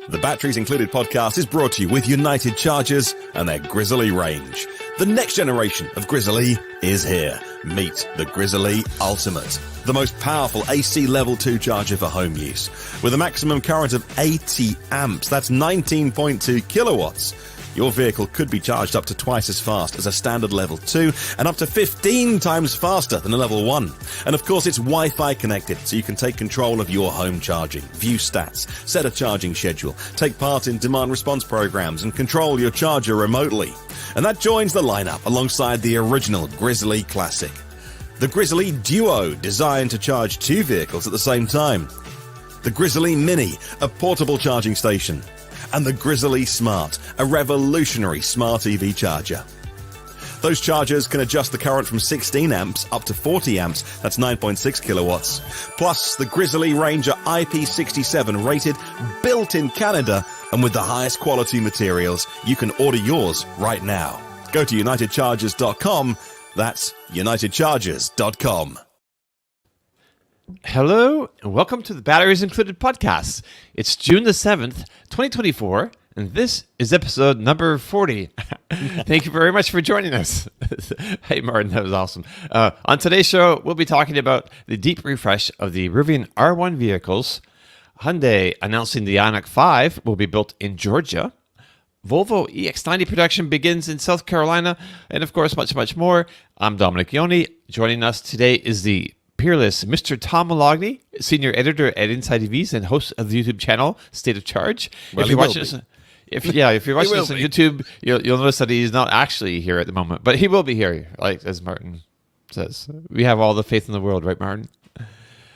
The Batteries Included podcast is brought to you with United Chargers and their Grizzly range. The next generation of Grizzly is here. Meet the Grizzly Ultimate, the most powerful AC Level 2 charger for home use. With a maximum current of 80 amps, that's 19.2 kilowatts. Your vehicle could be charged up to twice as fast as a standard Level 2 and up to 15 times faster than a Level 1. And of course, it's Wi-Fi connected, so you can take control of your home charging, view stats, set a charging schedule, take part in demand response programs, and control your charger remotely. And that joins the lineup alongside the original Grizzly Classic. The Grizzly Duo, designed to charge two vehicles at the same time. The Grizzly Mini, a portable charging station. And the Grizzly Smart, a revolutionary smart EV charger. Those chargers can adjust the current from 16 amps up to 40 amps, that's 9.6 kilowatts. Plus, the Grizzly Ranger IP67 rated, built in Canada, and with the highest quality materials. You can order yours right now. Go to unitedchargers.com, that's unitedchargers.com. Hello, and welcome to the Batteries Included podcast. It's June the 7th, 2024, and this is episode number 40. Thank you very much for joining us. Hey, Martin, that was awesome. On today's show, we'll be talking about the deep refresh of the Rivian R1 vehicles, Hyundai announcing the Ioniq 5 will be built in Georgia, Volvo EX90 production begins in South Carolina, and of course, much, much more. I'm Dominic Ioni. Joining us today is the peerless Mr. Tom Malogny, senior editor at Inside EVs and host of the YouTube channel State of Charge. Well, if you're watching this, if you're watching this on YouTube, you'll notice that he's not actually here at the moment, but he will be here, like as Martin says. We have all the faith in the world, right, Martin?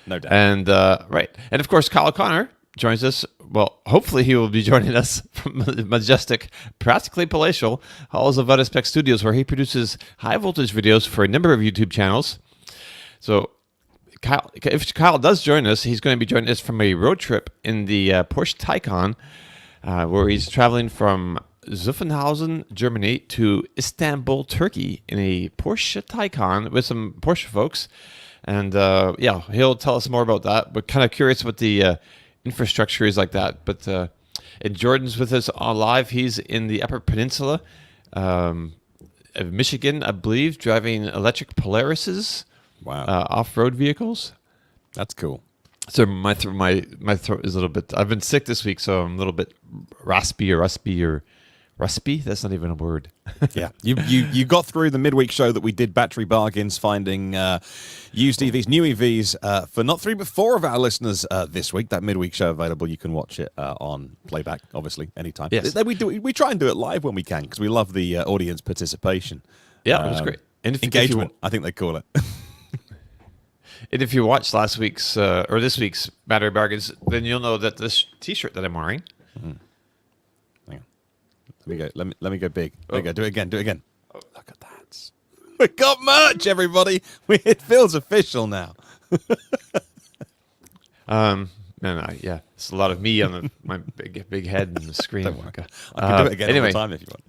No doubt. And right, and of course, Kyle O'Connor joins us. Well, hopefully he will be joining us from the majestic, practically palatial halls of Autospec Studios, where he produces high voltage videos for a number of YouTube channels. So Kyle, if Kyle does join us, he's going to be joining us from a road trip in the Porsche Taycan, where he's traveling from Zuffenhausen, Germany, to Istanbul, Turkey, in a Porsche Taycan with some Porsche folks. And he'll tell us more about that. But kind of curious what the infrastructure is like that. But and Jordan's with us on live. He's in the Upper Peninsula of Michigan, I believe, driving electric Polarises. Wow. Off-road vehicles. That's cool. So my throat is a little bit. I've been sick this week, so I'm a little bit raspy. That's not even a word. Yeah, you got through the midweek show that we did, battery bargains, finding used EVs, new EVs for not 3 but 4 of our listeners this week. That midweek show available. You can watch it on playback, obviously, anytime. Yes. We try and do it live when we can because we love the audience participation. Yeah, it was great. And engagement, I think they call it. And if you watched last week's or this week's battery bargains, then you'll know that this T-shirt that I'm wearing. Mm-hmm. Hang on. Let me go. Let me go big. There you go. Do it again. Do it again. Oh, look at that. We got merch, everybody. It feels official now. Yeah, it's a lot of me on my big head and the screen. Don't worry. I can do it again all the time if you want.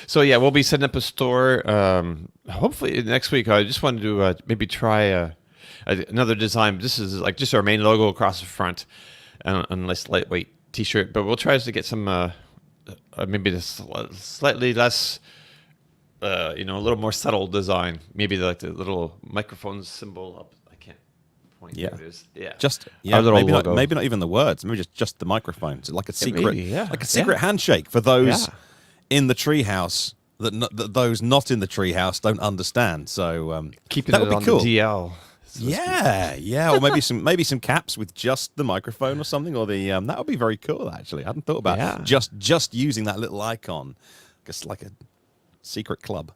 So yeah, we'll be setting up a store. Hopefully next week. I just wanted to maybe try another design. This is like just our main logo across the front, and a nice lightweight T-shirt. But we'll try to get some maybe this slightly less, a little more subtle design. Maybe like the little microphone symbol up. I can't point. Yeah, there it is. Yeah, maybe not even the words. Maybe just the microphones, like a secret, like a secret handshake for those in the treehouse that those not in the treehouse don't understand. So keeping that it would be on cool. the DL. Yeah, or maybe some caps with just the microphone or something, or the that would be very cool. Actually, I hadn't thought about just using that little icon, just like a secret club.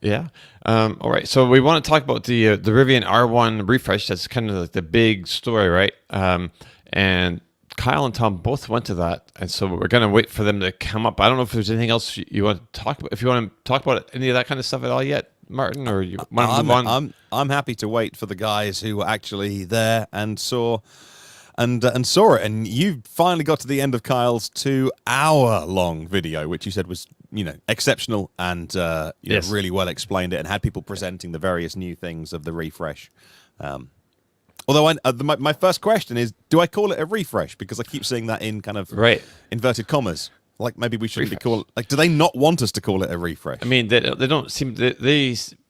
Yeah. All right. So we want to talk about the Rivian R1 refresh. That's kind of like the big story, right? And Kyle and Tom both went to that, and so we're going to wait for them to come up. I don't know if there's anything else you want to talk about. If you want to talk about any of that kind of stuff at all yet, Martin, or you want to move on? I'm happy to wait for the guys who were actually there and saw it. And you finally got to the end of Kyle's 2-hour-long video, which you said was exceptional and really well explained it, and had people presenting the various new things of the refresh. Although my first question is, do I call it a refresh? Because I keep seeing that in kind of inverted commas. Like maybe we shouldn't be called. Like, do they not want us to call it a refresh? I mean, they don't seem they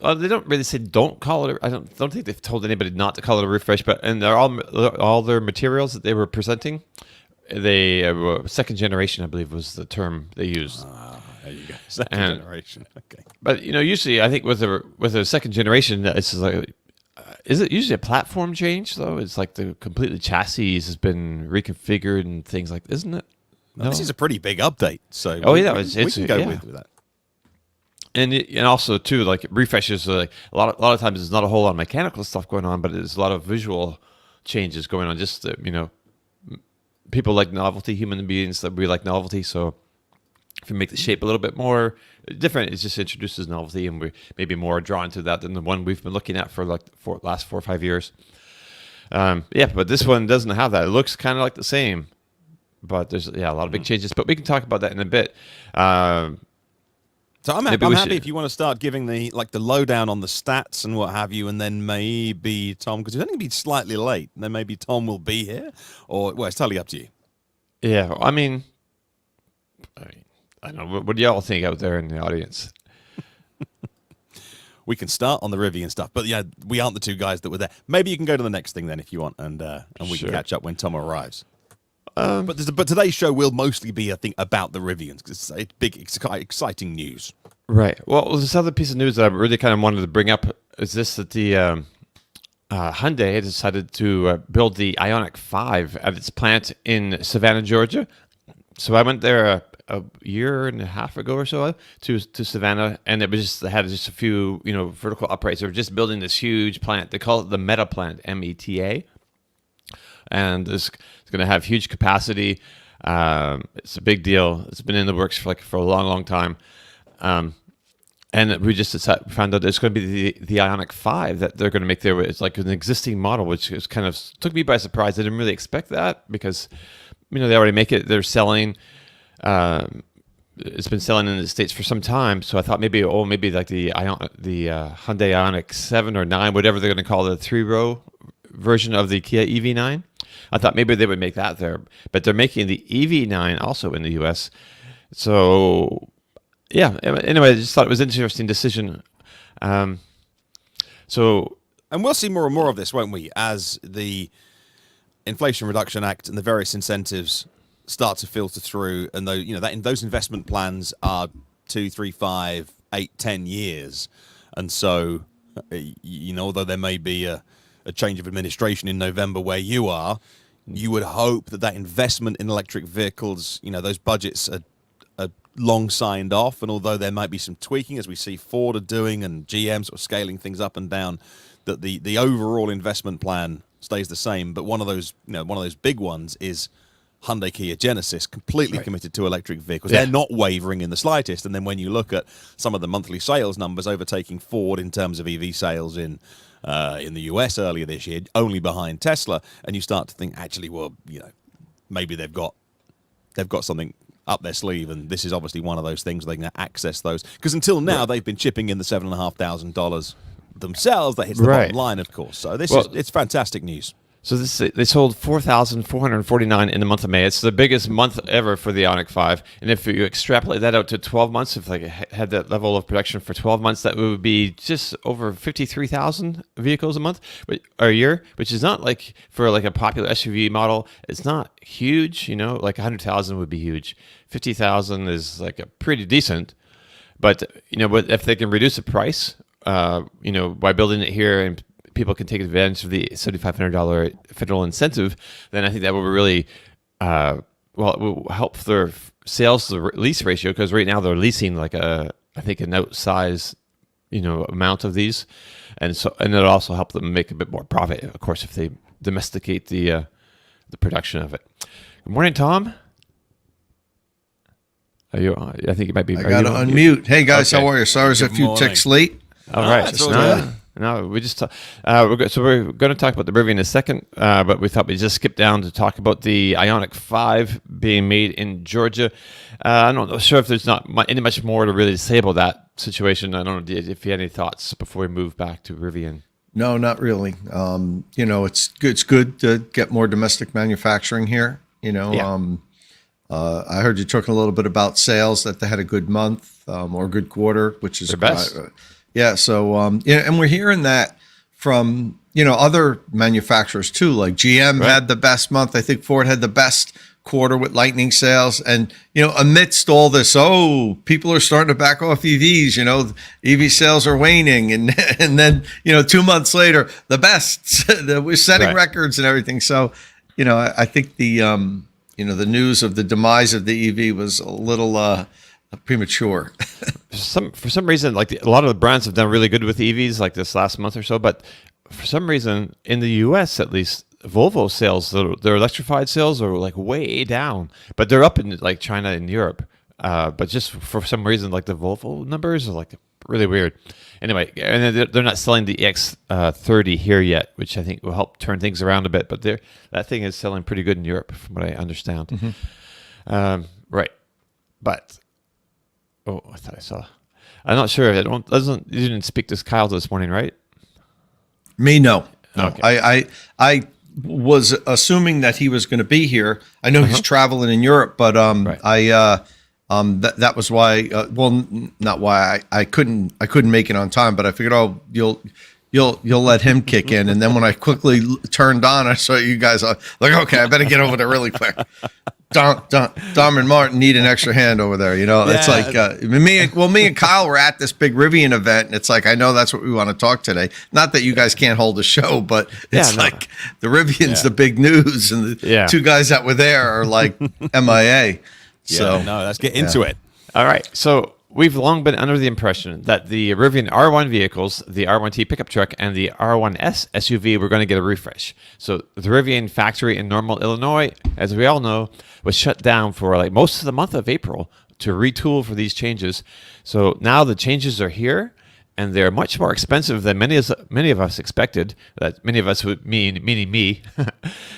don't really say don't call it. I don't think they've told anybody not to call it a refresh. But and they're all their materials that they were presenting, they second generation, I believe, was the term they used. There you go, second generation. Okay. But usually I think with a second generation, it's like. Is it usually a platform change though? It's like the completely chassis has been reconfigured and things like, isn't it? No. This is a pretty big update, so we can go with that. And also too, like refreshes, like a lot of times there's not a whole lot of mechanical stuff going on, but there's a lot of visual changes going on. Just people like novelty, human beings that we like novelty. So if you make the shape a little bit more different, it just introduces novelty, and we maybe more drawn to that than the one we've been looking at for like last 4 or 5 years. But this one doesn't have that. It looks kind of like the same. But there's a lot of big changes. But we can talk about that in a bit. So I'm happy if you want to start giving the lowdown on the stats and what have you, and then maybe Tom, because it's only going to be slightly late, and then maybe Tom will be here, or it's totally up to you. Yeah, I mean, I don't know. What do y'all think out there in the audience? We can start on the Rivian stuff, but yeah, we aren't the two guys that were there. Maybe you can go to the next thing then if you want, and we can catch up when Tom arrives. But today's show will mostly be, I think, about the Rivians, because it's big, exciting news. Right. Well, this other piece of news that I really kind of wanted to bring up is this, that the Hyundai had decided to build the Ioniq 5 at its plant in Savannah, Georgia. So I went there a year and a half ago or so to Savannah, and it had just a few vertical uprights. They were just building this huge plant. They call it the Meta plant, META. And it's going to have huge capacity. It's a big deal. It's been in the works for a long, long time. And we just found out it's going to be the Ioniq 5 that they're going to make there. It's like an existing model, which is kind of took me by surprise. I didn't really expect that because they already make it. They're selling. It's been selling in the States for some time. So I thought maybe like the Hyundai Ioniq 7 or 9, whatever they're going to call it, the 3-row version of the Kia EV9. I thought maybe they would make that there, but they're making the EV9 also in the US. So, yeah. Anyway, I just thought it was an interesting decision. And we'll see more and more of this, won't we? As the Inflation Reduction Act and the various incentives start to filter through, and those investment plans are 2, 3, 5, 8, 10 years, and so although there may be a change of administration in November where you are, you would hope that investment in electric vehicles, those budgets are long signed off. And although there might be some tweaking, as we see Ford are doing and GM sort of scaling things up and down, that the overall investment plan stays the same. But one of those big ones is Hyundai Kia Genesis, completely committed to electric vehicles. Yeah. They're not wavering in the slightest. And then when you look at some of the monthly sales numbers, overtaking Ford in terms of EV sales in the US earlier this year, only behind Tesla, and you start to think, actually, maybe they've got something up their sleeve, and this is obviously one of those things they can access those. Because until now, they've been chipping in the $7,500 themselves. That hits the bottom line, of course. So it's fantastic news. So they sold 4,449 in the month of May. It's the biggest month ever for the Ioniq 5. And if you extrapolate that out to 12 months, if had that level of production for 12 months, that would be just over 53,000 vehicles a month or a year, which is not like for like a popular SUV model. It's not huge, like 100,000 would be huge. 50,000 is like a pretty decent. But if they can reduce the price, by building it here and people can take advantage of the $7,500 federal incentive, then I think that will really, it will help their sales to lease ratio, because right now they're leasing like an outsized, amount of these, and it'll also help them make a bit more profit, of course, if they domesticate the production of it. Good morning, Tom. Are you? I think you might be. I got to unmute. Hey guys, how are you? Sorry, there's a few ticks late. All right. No, we just we're going to talk about the Rivian in a second, but we thought we'd just skip down to talk about the Ioniq 5 being made in Georgia. I'm not sure if there's not any much more to really say about that situation. I don't know if you had any thoughts before we move back to Rivian. No, not really. It's good. It's good to get more domestic manufacturing here. I heard you talking a little bit about sales, that they had a good month or a good quarter, which is their best. Yeah. So, and we're hearing that from, other manufacturers too, like GM had the best month. I think Ford had the best quarter with Lightning sales. And, amidst all this, people are starting to back off EVs, EV sales are waning. And then, 2 months later, the best, we're setting records and everything. So, I think the news of the demise of the EV was a little premature. For some reason, like a lot of the brands have done really good with EVs like this last month or so, but for some reason in the US at least, Volvo sales, their electrified sales are like way down, but they're up in like China and Europe. But just for some reason, like the Volvo numbers are like really weird. Anyway, and they're not selling the EX30 here yet, which I think will help turn things around a bit. But that thing is selling pretty good in Europe, from what I understand. Mm-hmm. Right, but I thought I saw. I'm not sure. You didn't speak to Kyle this morning, right? Me, no. Okay. I was assuming that he was going to be here. I know he's traveling in Europe, but that was why. Not why I couldn't make it on time. But I figured, you'll let him kick in, and then when I quickly turned on, I saw you guys. Like, okay, I better get over there really quick. Dom and Martin need an extra hand over there. It's like me and Kyle were at this big Rivian event, and it's like, I know that's what we want to talk today. Not that you guys can't hold a show, but it's the Rivian's the big news, and the two guys that were there are like MIA. So let's get into it. All right. So we've long been under the impression that the Rivian R1 vehicles, the R1T pickup truck, and the R1S SUV were going to get a refresh. So the Rivian factory in Normal, Illinois, as we all know, was shut down for like most of the month of April to retool for these changes. So now the changes are here, and they're much more expensive than many of us expected. That many of us meaning me.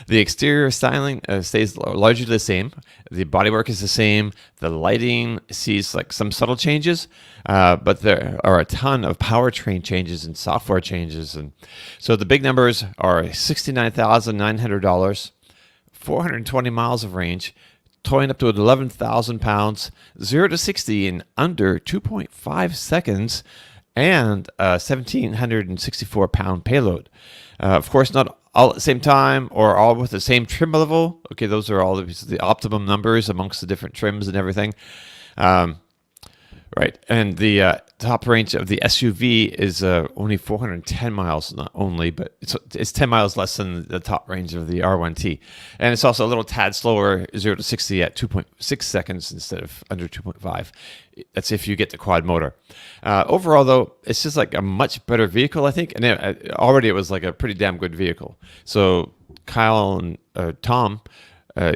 The exterior styling stays largely the same. The bodywork is the same. The lighting sees like some subtle changes, but there are a ton of powertrain changes and software changes. And so the big numbers are $69,900, 420 miles of range, towing up to 11,000 pounds, 0 to 60 in under 2.5 seconds, and a 1,764 pound payload. Of course, not all at the same time or all with the same trim level. Okay, those are all the optimum numbers amongst the different trims and everything. Right, and the top range of the SUV is only 410 miles, not only, but it's 10 miles less than the top range of the R1T. And it's also a little tad slower, 0 to 60 at 2.6 seconds instead of under 2.5. That's if you get the quad motor. Overall, though, it's just like a much better vehicle, I think. And already it was like a pretty damn good vehicle. So Kyle and Tom,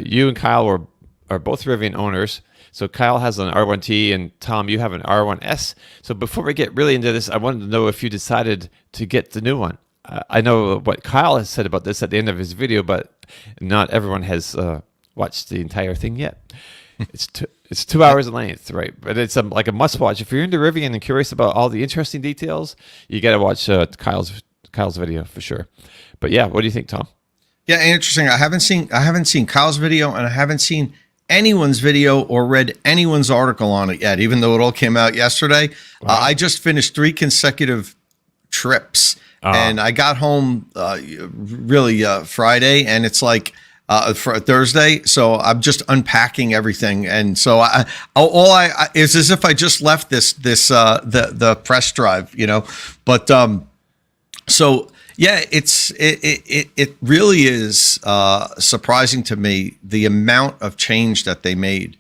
you and Kyle are both Rivian owners. So Kyle has an R1T, and Tom, you have an R1S. So before we get really into this, I wanted to know if you decided to get the new one. I know what Kyle has said about this at the end of his video, but not everyone has watched the entire thing yet. It's 2 hours in length, right? But it's like a must-watch. If you're into Rivian and curious about all the interesting details, you got to watch Kyle's video for sure. But yeah, what do you think, Tom? Yeah, interesting. I haven't seen Kyle's video, and I haven't seen anyone's video or read anyone's article on it yet, even though it all came out yesterday. Wow. I just finished 3 consecutive trips, and I got home Friday, and it's like for Thursday. So I'm just unpacking everything, and so it's as if I just left the press drive, But so. Yeah, it really is surprising to me the amount of change that they made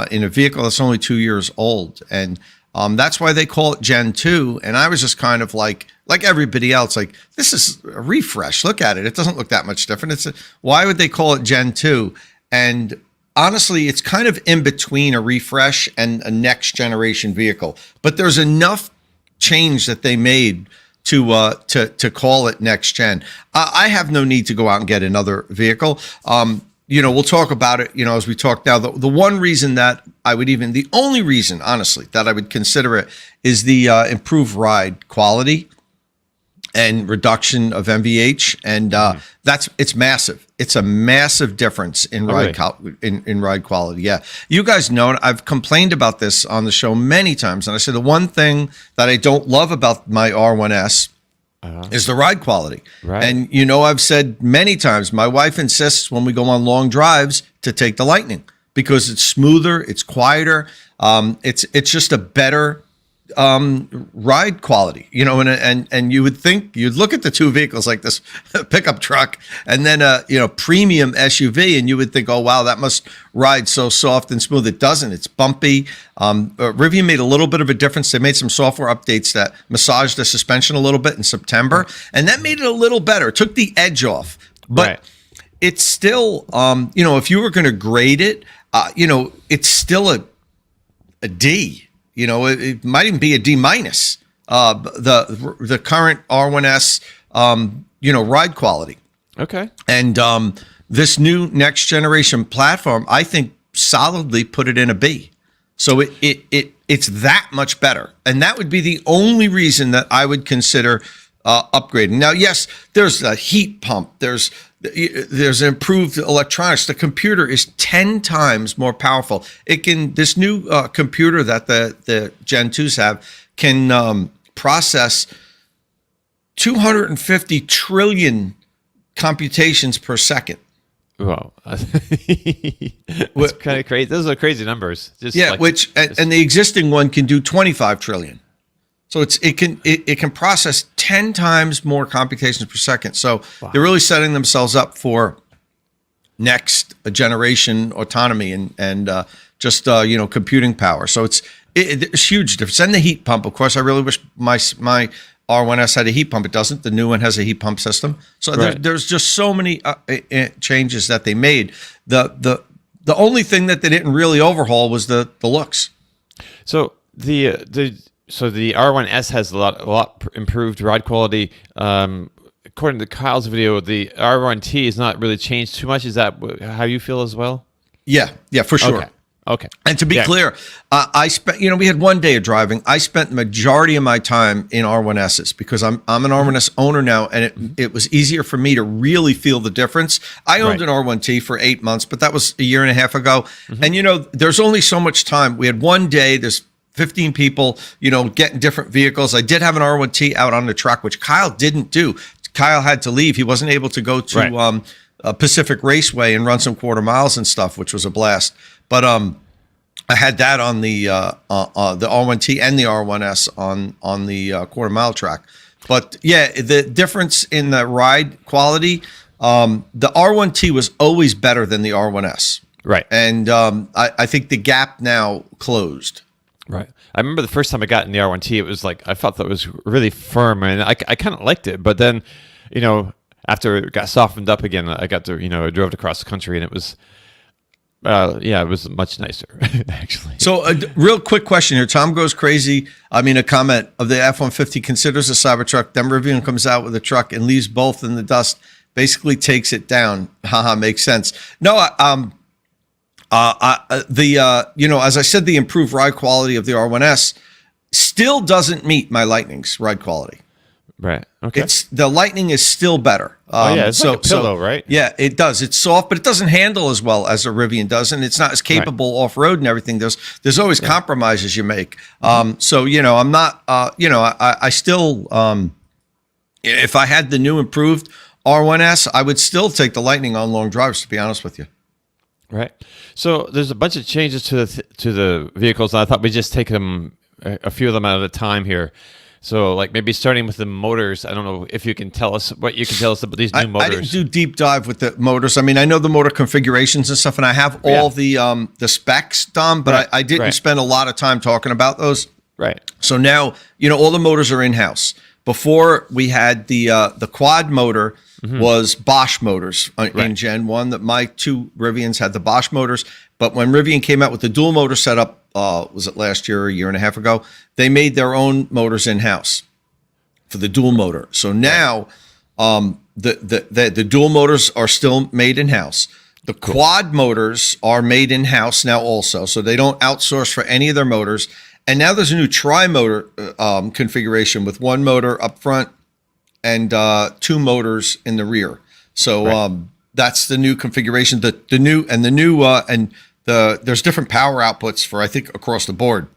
in a vehicle that's only 2 years old, and that's why they call it Gen 2. And I was just kind of like everybody else, like, this is a refresh. Look at it; it doesn't look that much different. Why would they call it Gen 2? And honestly, it's kind of in between a refresh and a next generation vehicle. But there's enough change that they made to call it next gen. I have no need to go out and get another vehicle. We'll talk about it, as we talk now. The one reason that the only reason, honestly, that I would consider it is the improved ride quality. and reduction of MVH, and it's massive. It's a massive difference in in ride quality. Yeah, you guys know I've complained about this on the show many times, and I said the one thing that I don't love about my R1S is the ride quality. Right. And I've said many times, my wife insists when we go on long drives to take the Lightning because it's smoother, it's quieter, it's just a better ride quality, and you would think you'd look at the two vehicles like this pickup truck and then a premium SUV, and you would think, oh wow, that must ride so soft and smooth. It doesn't. It's bumpy. Rivian made a little bit of a difference. They made some software updates that massaged the suspension a little bit in September, and that made it a little better. It took the edge off, but it's still, if you were going to grade it, it's still a D. It might even be a D minus. The current R1S, ride quality. Okay. And this new next generation platform, I think, solidly put it in a B. So it's that much better, and that would be the only reason that I would consider upgrading. Now, yes, there's a heat pump. There's improved electronics. The computer is 10 times more powerful. This new computer that the Gen 2s have can process 250 trillion computations per second. Wow. That's kind of crazy. Those are crazy numbers. And the existing one can do 25 trillion. So it can process 10 times more computations per second. So they're really setting themselves up for next generation autonomy and computing power. So it's huge difference. And the heat pump, of course, I really wish my R1S had a heat pump. It doesn't. The new one has a heat pump system. So there's just so many changes that they made. The only thing that they didn't really overhaul was the looks. So the R1S has a lot improved ride quality. According to Kyle's video, the R1T is not really changed too much. Is that how you feel as well? Yeah, for sure. Okay. And to be clear, I spent, we had 1 day of driving. I spent the majority of my time in R1Ss because I'm an R1S owner now, and it was easier for me to really feel the difference. I owned an R1T for 8 months, but that was a year and a half ago. And there's only so much time. We had 1 day. There's 15 people, getting different vehicles. I did have an R1T out on the track, which Kyle didn't do. Kyle had to leave. He wasn't able to go to Pacific Raceway and run some quarter miles and stuff, which was a blast. But I had that on the R1T and the R1S on the quarter mile track. But yeah, the difference in the ride quality, the R1T was always better than the R1S. Right. And I think the gap now closed. Right. I remember the first time I got in the R1T, it was like, I felt that it was really firm, and I kind of liked it. But then, after it got softened up again, I got to, I drove it across the country, and it was, it was much nicer, actually. So a real quick question here. Tom goes crazy. A comment of the F-150 considers a Cybertruck. Then Rivian comes out with a truck and leaves both in the dust, basically takes it down. Haha, makes sense. No, as I said, the improved ride quality of the R1S still doesn't meet my Lightning's ride quality. Right. Okay. The Lightning is still better. It's like a pillow, right? Yeah, it does. It's soft, but it doesn't handle as well as a Rivian does, and it's not as capable off-road and everything. There's always compromises you make. So I'm not. I still. If I had the new improved R1S, I would still take the Lightning on long drives. To be honest with you. Right. So there's a bunch of changes to the vehicles, and I thought we'd just take them a few of them at a time here. So like maybe starting with the motors. I don't know if you can tell us what you can tell us about these new motors. I didn't do deep dive with the motors. I know the motor configurations and stuff, and I have all the specs, Dom, but I didn't spend a lot of time talking about those. Right. So now all the motors are in-house. Before we had the quad motor was Bosch motors in Gen 1. That my two Rivians had the Bosch motors. But when Rivian came out with the dual motor setup, was it last year or a year and a half ago, they made their own motors in-house for the dual motor. So now the dual motors are still made in-house. The quad motors are made in-house now also. So they don't outsource for any of their motors. And now there's a new tri-motor configuration with one motor up front and 2 motors in the rear. So that's the new configuration. There's different power outputs for, I think, across the board.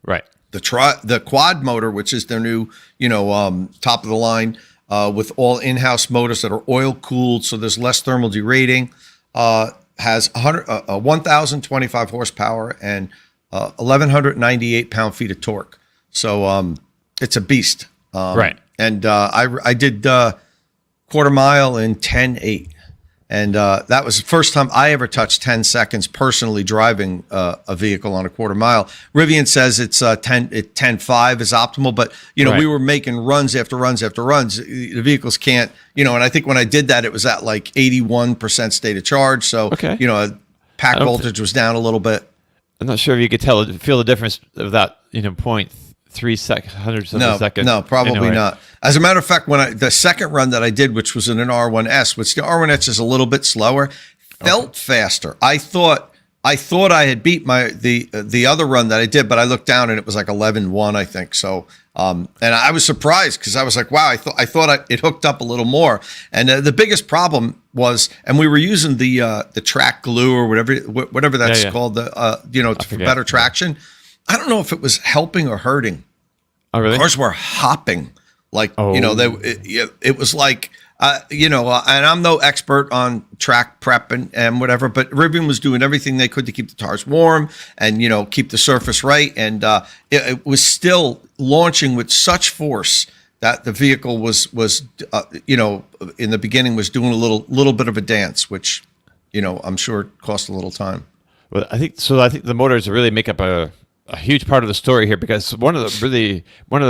Right. The quad motor, which is their new, top of the line, with all in-house motors that are oil cooled, so there's less thermal derating, has 1,025 horsepower and 1,198 pound-feet of torque. So it's a beast. Right. And I did quarter mile in 10.8. And that was the first time I ever touched 10 seconds personally driving a vehicle on a quarter mile. Rivian says it's 10.5 is optimal, but we were making runs after runs after runs. The vehicles can't, and I think when I did that, it was at like 81% state of charge. So, pack voltage was down a little bit. I'm not sure if you could feel the difference of that, 0.3 hundredths of a second. No, probably not. As a matter of fact, the second run that I did, which was in an R1S, which the R1S is a little bit slower, felt faster. I thought I had beat the other run that I did, but I looked down and it was like 11.1, I think. So, and I was surprised because I was like, wow, I thought it hooked up a little more. And the biggest problem was, and we were using the track glue or whatever that's called, for better traction. I don't know if it was helping or hurting. Oh, really? Cars were hopping. It was like, and I'm no expert on track prep and whatever, but Rivian was doing everything they could to keep the tires warm and, keep the surface right. And it was still launching with such force that the vehicle was in the beginning was doing a little bit of a dance, which, I'm sure cost a little time. Well, I think the motors really make up a huge part of the story here, because one of the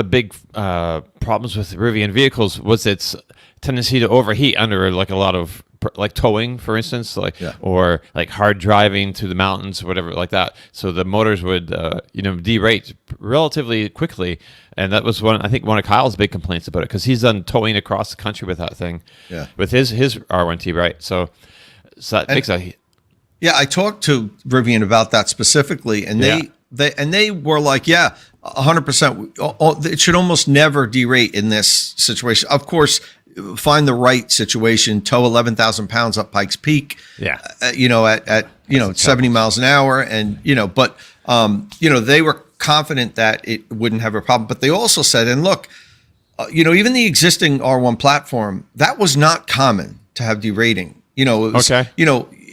big problems with Rivian vehicles was its tendency to overheat under like a lot of like towing, for instance, or like hard driving through the mountains, whatever like that. So the motors would derate relatively quickly, and that was one of Kyle's big complaints about it, because he's done towing across the country with that thing, with his R1T, right? So that makes a I talked to Rivian about that specifically, and they were like, 100%. It should almost never derate in this situation. Of course, find the right situation, tow 11,000 pounds up Pikes Peak, at 70 miles an hour. And, but they were confident that it wouldn't have a problem. But they also said, and look, even the existing R1 platform, that was not common to have derating. It was,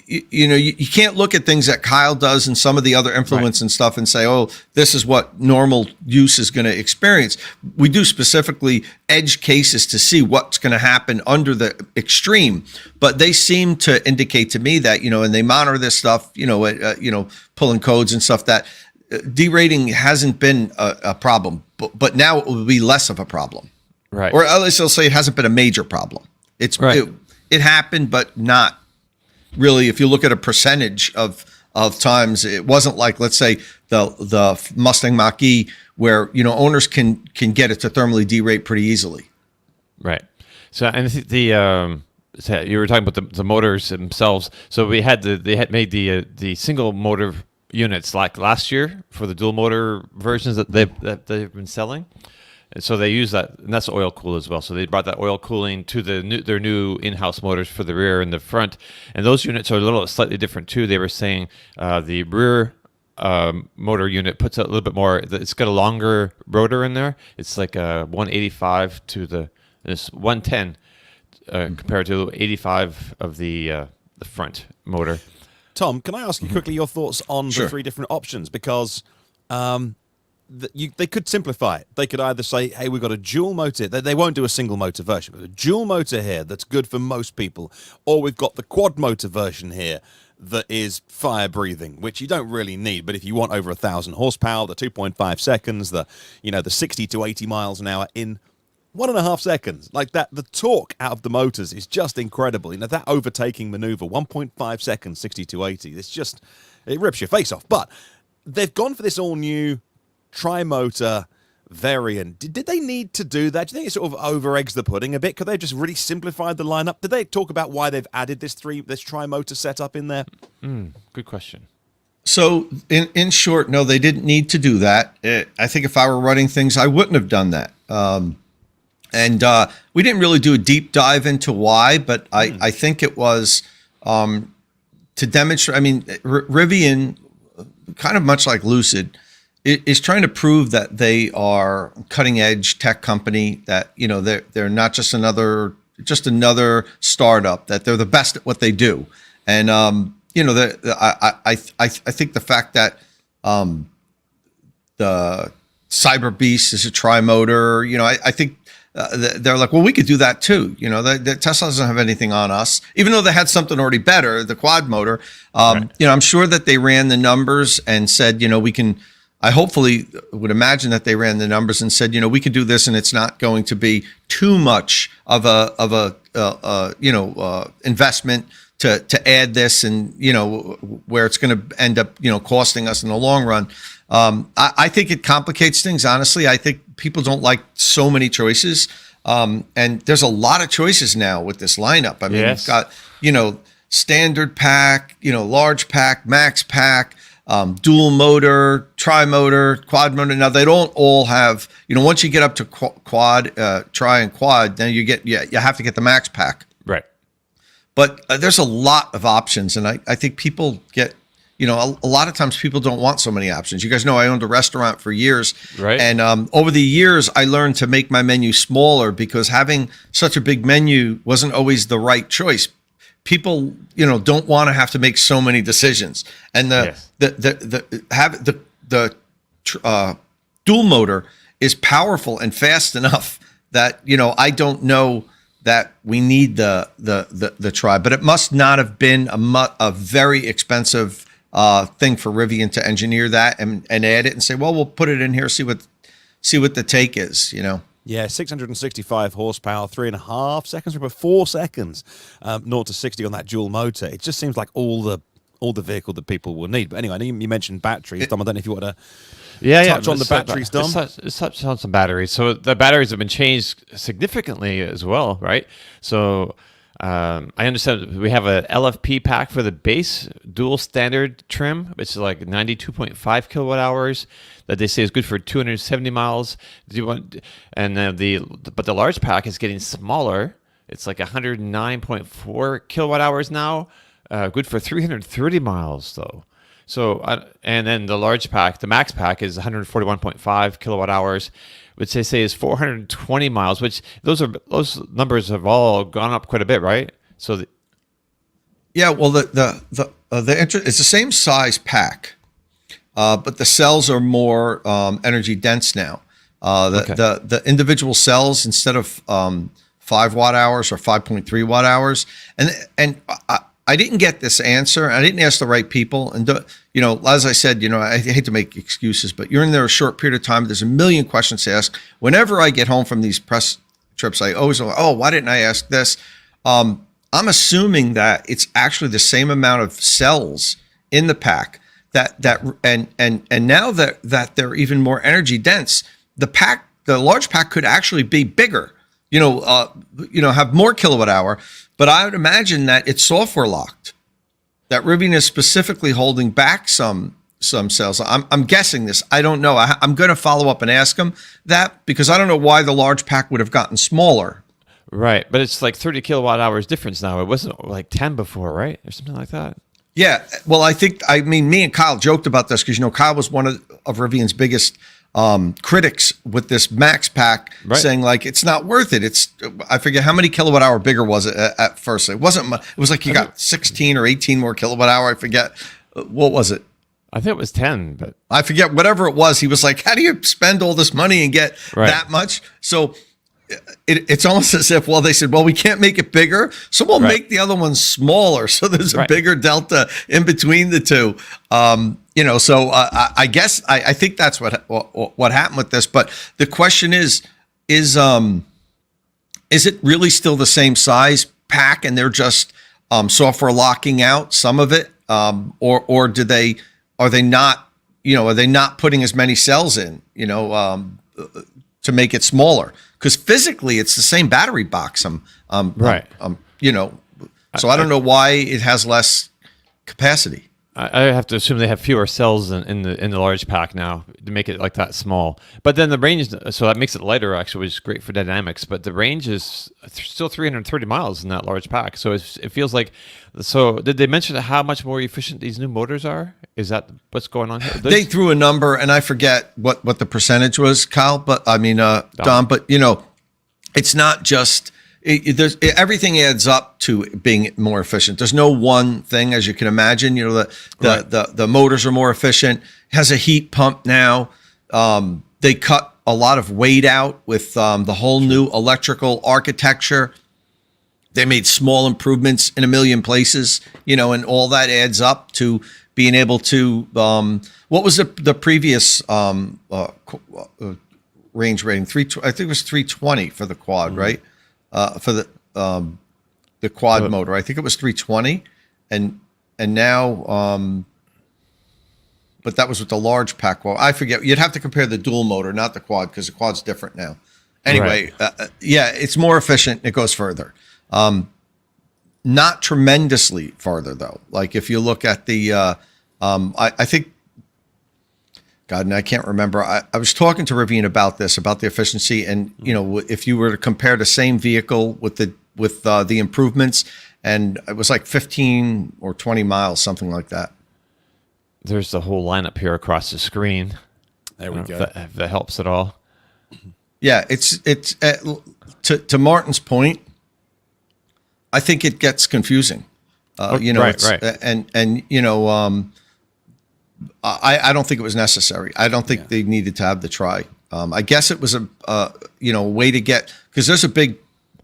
you can't look at things that Kyle does and some of the other influence and stuff and say, oh, this is what normal use is going to experience. We do specifically edge cases to see what's going to happen under the extreme, but they seem to indicate to me that, and they monitor this stuff, pulling codes and stuff, that derating hasn't been a problem, but now it will be less of a problem. Right. Or at least they'll say it hasn't been a major problem. It happened, but not really. If you look at a percentage of times, it wasn't like, let's say, the Mustang Mach-E, where owners can get it to thermally derate pretty easily. Right. So, and I think you were talking about the motors themselves. So they had made the single motor units like last year for the dual motor versions that they've been selling. And so they use that, and that's oil cooled as well. So they brought that oil cooling to their new in-house motors for the rear and the front. And those units are a little slightly different too. They were saying the rear motor unit puts out a little bit more. It's got a longer rotor in there. It's like a 185 to this 110 compared to 85 of the front motor. Tom, can I ask you quickly your thoughts on the 3 different options? Because they could simplify it. They could either say, hey, we've got a dual motor. They won't do a single motor version. We've got a dual motor here that's good for most people. Or we've got the quad motor version here that is fire breathing, which you don't really need. But if you want over 1,000 horsepower, the 2.5 seconds, the 60 to 80 miles an hour in 1.5 seconds, like that, the torque out of the motors is just incredible. That overtaking maneuver, 1.5 seconds, 60 to 80, it rips your face off. But they've gone for this all new tri-motor variant. Did they need to do that? Do you think it sort of over-eggs the pudding a bit? Could they have just really simplified the lineup? Did they talk about why they've added this tri-motor setup in there? Good question. So in short, no, they didn't need to do that. I think if I were running things, I wouldn't have done that. And we didn't really do a deep dive into why, but I think it was to demonstrate. I mean, Rivian, kind of much like Lucid, is trying to prove that they are cutting edge tech company, that, you know, they're not just another startup, that they're the best at what they do. And you know, I think the fact that the Cyber Beast is a tri-motor, you know, I think they're like, well, we could do that too. You know, the Tesla doesn't have anything on us, even though they had something already better, the quad motor. You know, I'm sure that they ran the numbers and said, you know, we can. I hopefully would imagine that they ran the numbers and said, you know, we can do this, and it's not going to be too much of a investment to add this, and, you know, where it's going to end up, you know, costing us in the long run. I think it complicates things. Honestly, I think people don't like so many choices. And there's a lot of choices now with this lineup. I mean, You've got, you know, standard pack, you know, large pack, max pack, dual motor, tri-motor, quad motor. Now, they don't all have, you know, once you get up to quad, tri and quad, then you have to get the max pack. Right. But there's a lot of options. And I think people get, you know, a lot of times people don't want so many options. You guys know I owned a restaurant for years. Right. And over the years, I learned to make my menu smaller, because having such a big menu wasn't always the right choice. People, you know, don't want to have to make so many decisions. And the dual motor is powerful and fast enough that, you know, I don't know that we need the tri, but it must not have been a very expensive thing for Rivian to engineer that and add it and say, well, we'll put it in here, see what the take is, you know. Yeah, 665 horsepower, 3.5 seconds, about 4 seconds, 0 to 60 on that dual motor. It just seems like all the vehicle that people will need. But anyway, I know you mentioned batteries, Dom. I don't know if you want to touch on the batteries, Dom. Let's touch on some batteries. So the batteries have been changed significantly as well, right? So I understand we have a LFP pack for the base dual standard trim, which is like 92.5 kilowatt hours, that they say is good for 270 miles. But the large pack is getting smaller. It's like 109.4 kilowatt hours now, good for 330 miles though. So and then the large pack, the max pack, is 141.5 kilowatt hours, which they say is 420 miles. Which those numbers have all gone up quite a bit, right? So well, it's the same size pack, but the cells are more energy dense now. The individual cells, instead of 5 watt hours or 5.3 watt hours, and I didn't get this answer. I didn't ask the right people. And, you know, as I said, you know, I hate to make excuses, but you're in there a short period of time. There's a million questions to ask. Whenever I get home from these press trips, I always go, oh, why didn't I ask this? I'm assuming that it's actually the same amount of cells in the pack and now that they're even more energy dense, the large pack could actually be bigger, have more kilowatt hour. But I would imagine that it's software locked, that Rivian is specifically holding back some cells. I'm guessing this. I don't know. I'm going to follow up and ask them that, because I don't know why the large pack would have gotten smaller. Right. But it's like 30 kilowatt hours difference now. It wasn't like 10 before, right? Or something like that. Yeah. Well, me and Kyle joked about this, because, you know, Kyle was one of Rivian's biggest critics with this max pack, right, saying like it's not worth it. I forget how many kilowatt hour bigger was it at first. It wasn't much. It was like you got 16 or 18 more kilowatt hour. I forget what was it. I think it was 10, but I forget whatever it was. He was like, "How do you spend all this money and get that much?" So it's almost as if, well, they said, well, we can't make it bigger, so we'll make the other one smaller. So there's a bigger delta in between the two. So I guess I think that's what happened with this. But the question is it really still the same size pack, and they're just software locking out some of it, or are they not putting as many cells in, to make it smaller? Because physically it's the same battery box. So I don't know why it has less capacity. I have to assume they have fewer cells in the large pack now to make it like that small. But then the range, so that makes it lighter actually, which is great for dynamics. But the range is still 330 miles in that large pack. So it feels like. So did they mention how much more efficient these new motors are? Is that what's going on here? They threw a number, and I forget what the percentage was, Kyle. But I mean, Don. But it's not just. Everything adds up to being more efficient. There's no one thing, as you can imagine. The motors are more efficient. It has a heat pump now. They cut a lot of weight out with the whole new electrical architecture. They made small improvements in a million places, and all that adds up to being able to. What was the previous range rating? I think it was 320 for the quad, right? For the quad motor, I think it was 320, and now, but that was with the large pack. Well, I forget. You'd have to compare the dual motor, not the quad, because the quad's different now. Anyway, right. It's more efficient. It goes further, not tremendously farther though. Like if you look at the, I think. God, and I can't remember. I was talking to Rivian about this, about the efficiency, and if you were to compare the same vehicle with the improvements, and it was like 15 or 20 miles, something like that. There's the whole lineup here across the screen. There we go. If that helps at all. Yeah, it's to Martin's point. I think it gets confusing. Right. I don't think it was necessary. I don't think they needed to have the tri. I guess it was a way to get, because there's a big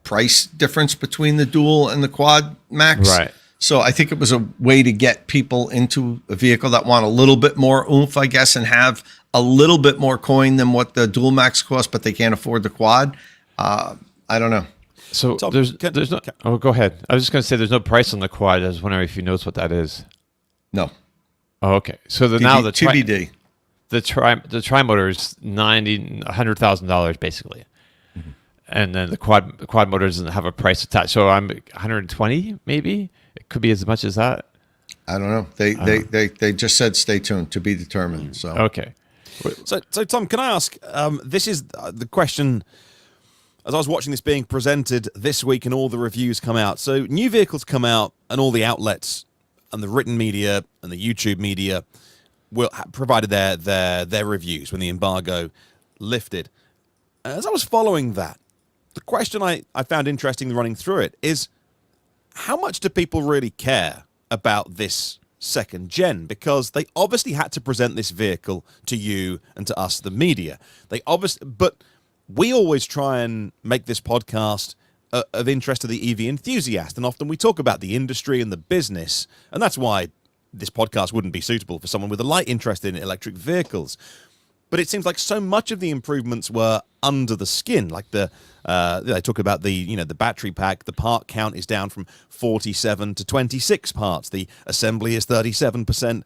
price difference between the dual and the quad max. Right. So I think it was a way to get people into a vehicle that want a little bit more oomph, I guess, and have a little bit more coin than what the dual max costs, but they can't afford the quad. I don't know. So Tom, there's no. Oh, go ahead. I was just going to say there's no price on the quad. I was wondering if you knows what that is. No. Oh, okay. So the TBD. The tri motor is $100,000 basically, and then the quad motor doesn't have a price attached. So I'm 120 maybe. It could be as much as that. I don't know. They just said stay tuned, to be determined. So okay. So Tom, can I ask? This is the question. As I was watching this being presented this week, and all the reviews come out. So new vehicles come out, and all the outlets and the written media and the YouTube media provided their reviews when the embargo lifted. As I was following that, the question I found interesting running through it is, how much do people really care about this second gen? Because they obviously had to present this vehicle to you and to us, the media. But we always try and make this podcast of interest to the EV enthusiast, and often we talk about the industry and the business, and that's why this podcast wouldn't be suitable for someone with a light interest in electric vehicles. But it seems like so much of the improvements were under the skin, like they talk about the battery pack. The part count is down from 47 to 26 parts. The assembly is 37%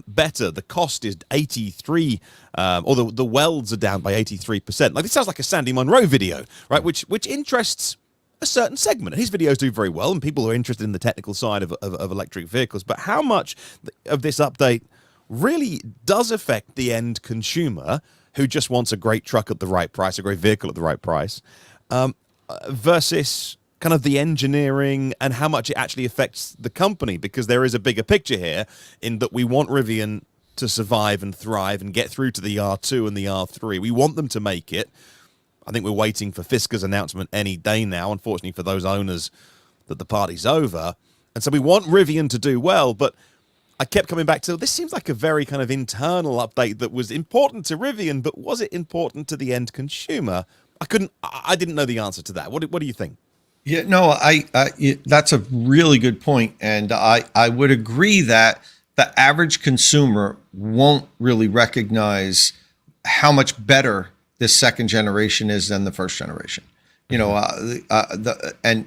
better. The cost is 83, or the welds are down by 83%. Like, this sounds like a Sandy Munro video, right? Which interests a certain segment. His videos do very well, and people are interested in the technical side of electric vehicles. But how much of this update really does affect the end consumer who just wants a great truck at the right price, a great vehicle at the right price, versus kind of the engineering and how much it actually affects the company? Because there is a bigger picture here in that we want Rivian to survive and thrive and get through to the R2 and the R3. We want them to make it. I think we're waiting for Fisker's announcement any day now, unfortunately for those owners, that the party's over. And so we want Rivian to do well, but I kept coming back to, this seems like a very kind of internal update that was important to Rivian, but was it important to the end consumer? I didn't know the answer to that. What do you think? Yeah, no, that's a really good point. And I would agree that the average consumer won't really recognize how much better this second generation is than the first generation. And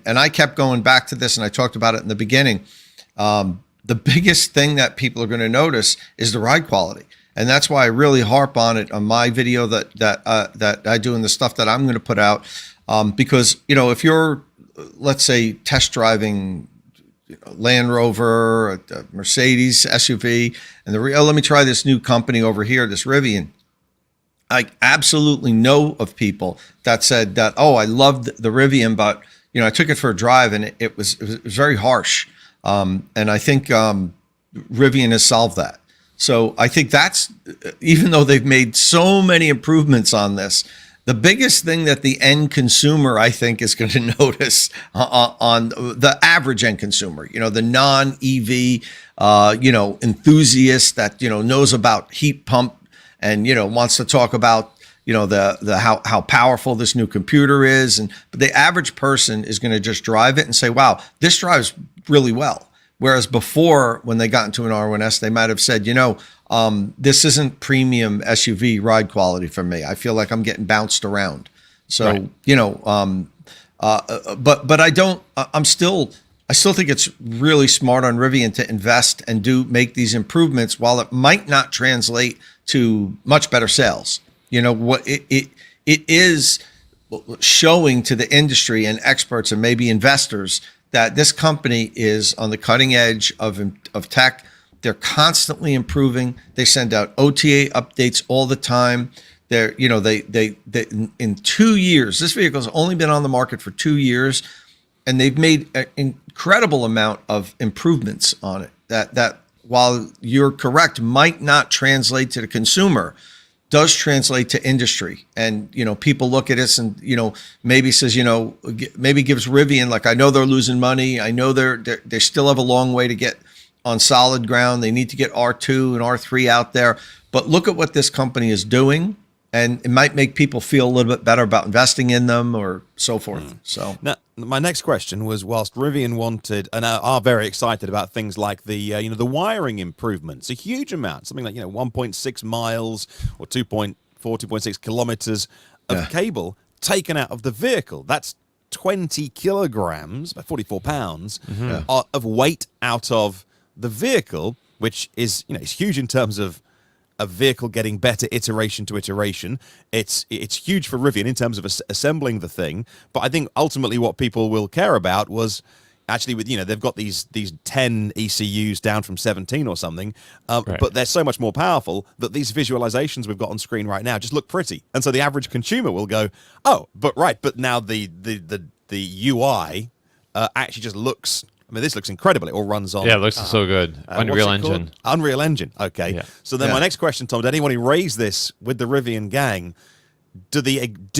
I kept going back to this, and I talked about it in the beginning. The biggest thing that people are going to notice is the ride quality. And that's why I really harp on it on my video that I do and the stuff that I'm going to put out. Because, if you're, let's say, test driving Land Rover, a Mercedes SUV, and let me try this new company over here, this Rivian. I absolutely know of people that said that, oh, I loved the Rivian, but I took it for a drive and it was very harsh. And I think Rivian has solved that. So I think that's, even though they've made so many improvements on this, the biggest thing that the end consumer, I think, is going to notice on the average end consumer, the non-EV, enthusiast that, knows about heat pump and, wants to talk about, the how powerful this new computer is. But the average person is going to just drive it and say, wow, this drives really well. Whereas before, when they got into an R1S, they might have said, this isn't premium SUV ride quality for me. I feel like I'm getting bounced around. So, right. But I don't, I still think it's really smart on Rivian to invest and make these improvements, while it might not translate to much better sales. What it is showing to the industry and experts and maybe investors that this company is on the cutting edge of tech. They're constantly improving. They send out OTA updates all the time. They in 2 years, this vehicle's only been on the market for 2 years, and they've made an incredible amount of improvements on it. That while you're correct, might not translate to the consumer, does translate to industry. And, people look at this and, maybe says, maybe gives Rivian, like, I know they're losing money. I know they still have a long way to get on solid ground. They need to get R2 and R3 out there. But look at what this company is doing, and it might make people feel a little bit better about investing in them or so forth. So now, my next question was, whilst Rivian wanted and are very excited about things like the wiring improvements, a huge amount, something like 1.6 miles or 2.6 kilometers of cable taken out of the vehicle. That's 20 kilograms, about 44 pounds of weight out of the vehicle, which is is huge in terms of a vehicle getting better iteration to iteration. It's huge for Rivian in terms of assembling the thing. But I think ultimately what people will care about was actually with they've got these 10 ECUs down from 17 or something, right. But they're so much more powerful that these visualizations we've got on screen right now just look pretty, and so the average consumer will go, oh, but now the UI actually just looks. I mean, this looks incredible. It all runs on. Yeah, it looks so good. Unreal Engine. Unreal Engine. Okay. Yeah. So then my next question, Tom, did anyone raise this with the Rivian gang? Do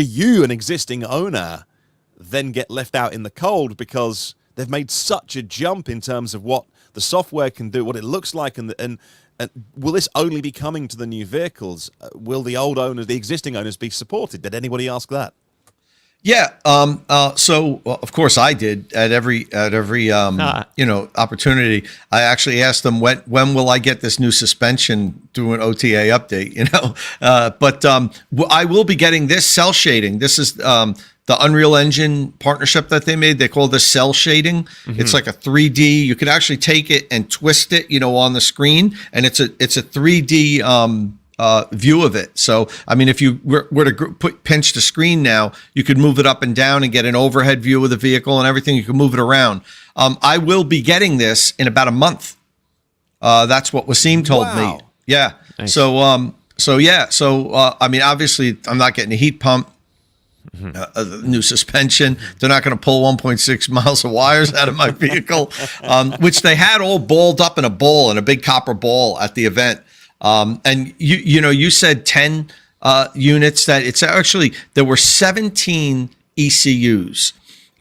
you, an existing owner, then get left out in the cold because they've made such a jump in terms of what the software can do, what it looks like, and will this only be coming to the new vehicles? Will the old owners, the existing owners, be supported? Did anybody ask that? Yeah. So of course I did at every opportunity. I actually asked them when will I get this new suspension through an OTA update, but I will be getting this cell shading. This is the Unreal Engine partnership that they made. They call this cell shading. Mm-hmm. It's like a 3D. You could actually take it and twist it, on the screen, and it's a 3D view of it. So, I mean, if you were to pinch the screen now, you could move it up and down and get an overhead view of the vehicle and everything. You can move it around. I will be getting this in about a month. That's what Wasim told me. Yeah. Nice. So I mean, obviously I'm not getting a heat pump. Mm-hmm. New suspension. They're not going to pull 1.6 miles of wires out of my vehicle, which they had all balled up in a bowl, in a big copper ball at the event. And you said 10 units. That it's actually, there were 17 ECUs,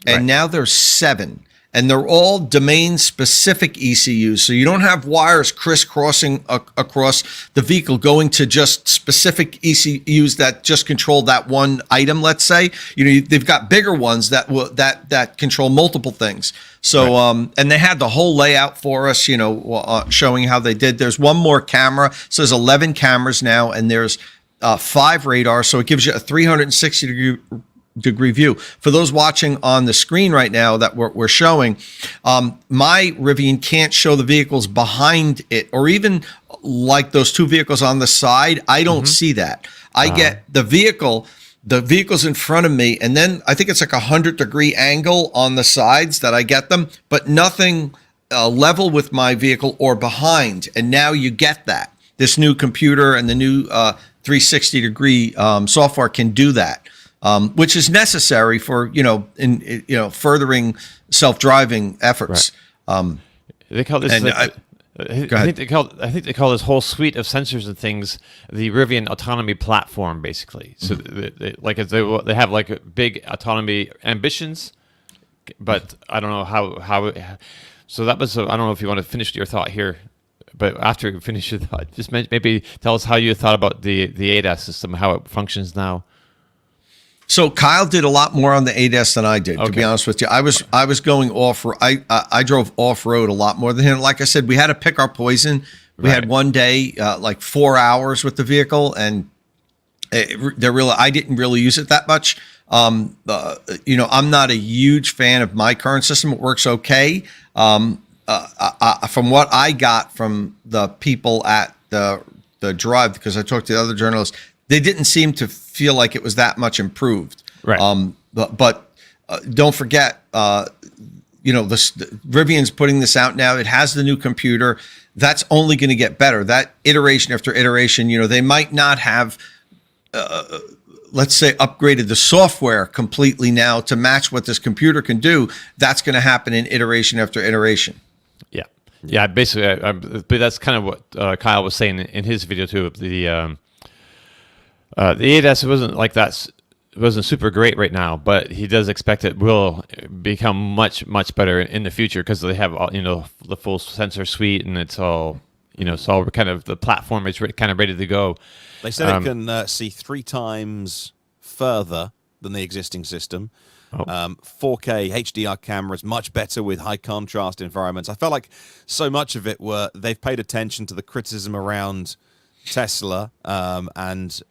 and now there's 7, and they're all domain specific ECUs. So you don't have wires crisscrossing across the vehicle going to just specific ECUs that just control that one item. Let's say, they've got bigger ones that control multiple things. So, and they had the whole layout for us, showing how they did. There's one more camera. So there's 11 cameras now, and there's 5 radars. So it gives you a 360-degree view. For those watching on the screen right now that we're showing, my Rivian can't show the vehicles behind it, or even like those 2 vehicles on the side. I don't see that. I get the vehicle's in front of me, and then I think it's like a 100-degree angle on the sides that I get them, but nothing level with my vehicle or behind. And now you get that. This new computer and the new 360-degree software can do that, which is necessary for furthering self-driving efforts. Right. They call this. I think they call this whole suite of sensors and things the Rivian Autonomy platform, basically. So they have like big autonomy ambitions, but I don't know how. So that was. I don't know if you want to finish your thought here, but after you finish your thought, just maybe tell us how you thought about the ADAS system, how it functions now. So Kyle did a lot more on the ADAS than I did, to be honest with you. I was going off. I drove off road a lot more than him. Like I said, we had to pick our poison. We had one day like 4 hours with the vehicle, and I didn't really use it that much. I'm not a huge fan of my current system. It works okay. From what I got from the people at the drive, because I talked to the other journalists, they didn't seem to feel like it was that much improved. Right. But don't forget, Rivian's putting this out now. It has the new computer. That's only going to get better. That iteration after iteration, they might not have, let's say, upgraded the software completely now to match what this computer can do. That's going to happen in iteration after iteration. Yeah. Yeah. Basically, but that's kind of what Kyle was saying in his video too. The ADAS wasn't like that. It wasn't super great right now, but he does expect it will become much better in the future because they have all, the full sensor suite, and it's all kind of the platform is kind of ready to go. They said it can see 3 times further than the existing system. 4K HDR cameras, much better with high contrast environments. I felt like so much of it they've paid attention to the criticism around Tesla and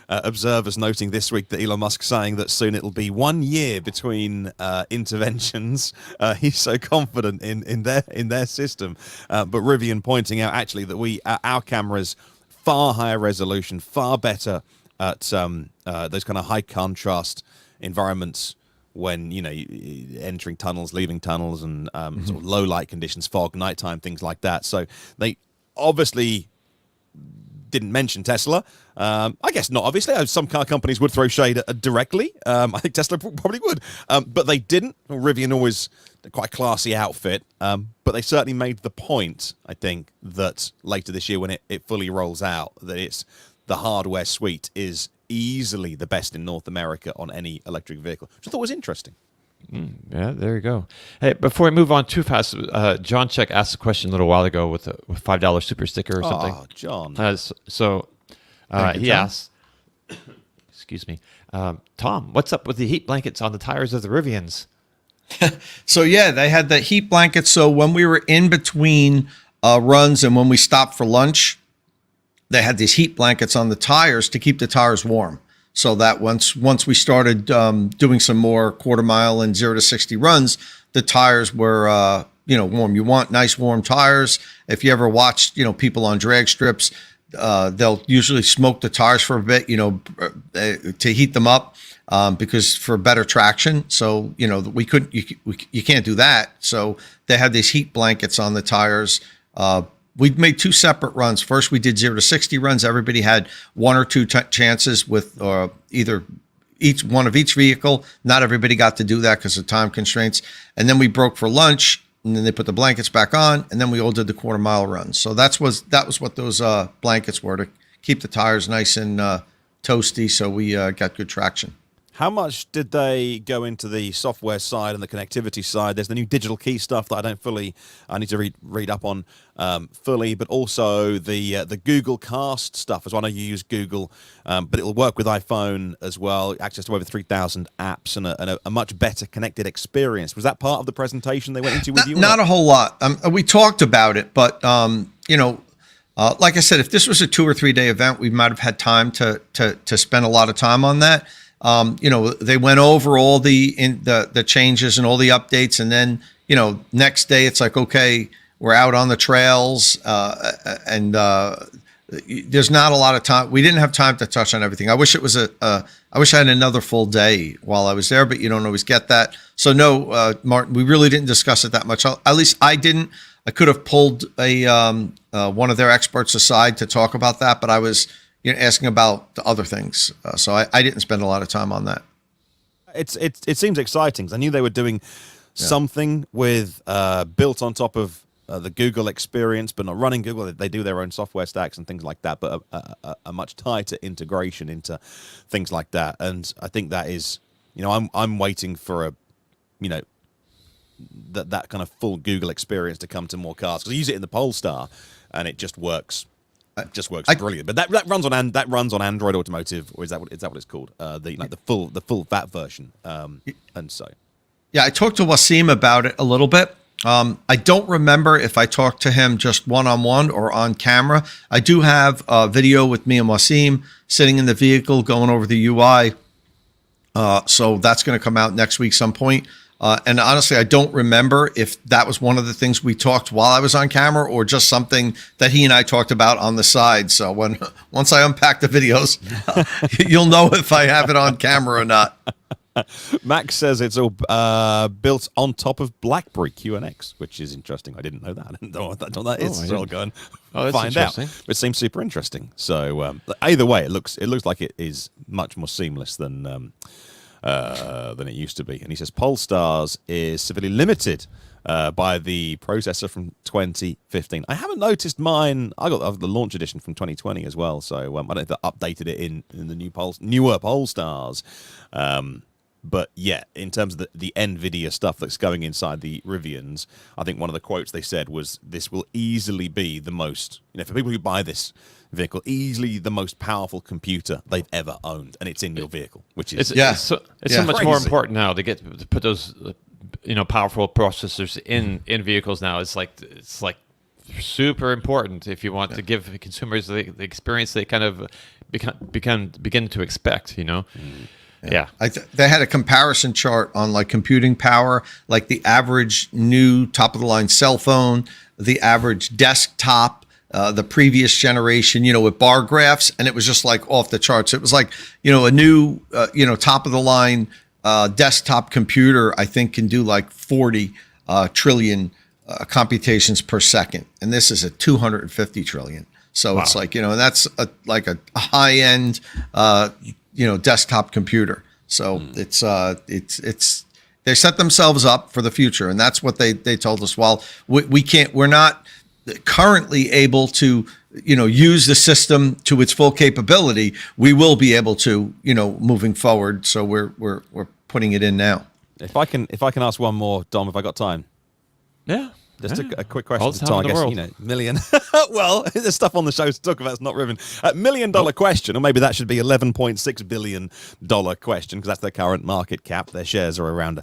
observers noting this week that Elon Musk saying that soon it'll be 1 year between interventions. He's so confident in their system, but Rivian pointing out actually that our cameras far higher resolution, far better at those kind of high contrast environments when entering tunnels, leaving tunnels, and sort of low light conditions, fog, nighttime, things like that. So they obviously didn't mention Tesla. I guess not, obviously. Some car companies would throw shade directly. I think Tesla probably would. But they didn't. Rivian always quite a classy outfit. But they certainly made the point, I think, that later this year when it fully rolls out, that the hardware suite is easily the best in North America on any electric vehicle, which I thought was interesting. Yeah, there you go. Hey, before we move on too fast, John Check asked a question a little while ago with a $5 super sticker or something. Oh, John. He asked, excuse me, Tom, what's up with the heat blankets on the tires of the Rivians? So yeah, they had the heat blankets. So when we were in between runs and when we stopped for lunch, they had these heat blankets on the tires to keep the tires warm. So that once we started doing some more quarter mile and 0 to 60 runs, the tires were warm. You want nice warm tires. If you ever watched people on drag strips, they'll usually smoke the tires for a bit to heat them up because for better traction. So we couldn't you can't do that. So they had these heat blankets on the tires. We made 2 separate runs. First, we did 0 to 60 runs. Everybody had 1 or 2 chances with either each one of each vehicle. Not everybody got to do that because of time constraints. And then we broke for lunch, and then they put the blankets back on, and then we all did the quarter mile runs. So that was what those blankets were, to keep the tires nice and toasty, so we got good traction. How much did they go into the software side and the connectivity side? There's the new digital key stuff that I need to read up on fully, but also the Google Cast stuff as well. I know you use Google, but it'll work with iPhone as well. Access to over 3,000 apps and a much better connected experience. Was that part of the presentation they went into with you? Not a whole lot. We talked about it, but like I said, if this was a 2 or 3 day event, we might have had time to spend a lot of time on that. They went over all the changes and all the updates, and then next day it's like, okay, we're out on the trails, and there's not a lot of time. We didn't have time to touch on everything. I wish it was I wish I had another full day while I was there, but you don't always get that. So no, Martin, we really didn't discuss it that much. At least I didn't. I could have pulled one of their experts aside to talk about that, but I was asking about the other things. So I didn't spend a lot of time on that. It seems exciting. I knew they were doing something with built on top of the Google experience, but not running Google. They do their own software stacks and things like that, but a much tighter integration into things like that. And I think that is, I'm waiting for that kind of full Google experience to come to more cars, because I use it in the Polestar and it just works. It just works brilliant. But that runs on Android Automotive, or is that what it's called? The full VAT version. And so, yeah, I talked to Wasim about it a little bit. I don't remember if I talked to him just one-on-one or on camera. I do have a video with me and Wasim sitting in the vehicle going over the UI. So that's going to come out next week some point. And honestly, I don't remember if that was one of the things we talked while I was on camera or just something that he and I talked about on the side. So once I unpack the videos, you'll know if I have it on camera or not. Max says it's all built on top of BlackBerry QNX, which is interesting. I didn't know that. I didn't know what that is. So I'll go and find out. It seems super interesting. So either way, it looks like it is much more seamless than it used to be. And he says Polestars is severely limited by the processor from 2015. I haven't noticed mine. I got the launch edition from 2020 as well. So I don't know if they updated it in the newer Polestars. But yeah, in terms of the NVIDIA stuff that's going inside the Rivians, I think one of the quotes they said was, this will easily be the most, for people who buy this vehicle, easily the most powerful computer they've ever owned, and it's in your vehicle, which is it's so much crazy. more important now to put those powerful processors in vehicles now. It's like super important if you want to give consumers the experience they kind of begin to expect. Yeah. They had a comparison chart on like computing power, like the average new top of the line cell phone, the average desktop, the previous generation, with bar graphs, and it was just like off the charts. It was like, a new, top of the line desktop computer, I think can do like 40 trillion computations per second. And this is a 250 trillion. So It's like, and that's like a high end, desktop computer. So it's they set themselves up for the future, and that's what they told us. While we're not currently able to use the system to its full capability, we will be able to moving forward. So we're putting it in now. If I can ask one more, Dom, if I got time. Yeah. Just a quick question to Tom, I guess, million. Well, there's stuff on the show to talk about. It's not Rivian. $1 million question, or maybe that should be $11.6 billion question, because that's their current market cap. Their shares are around,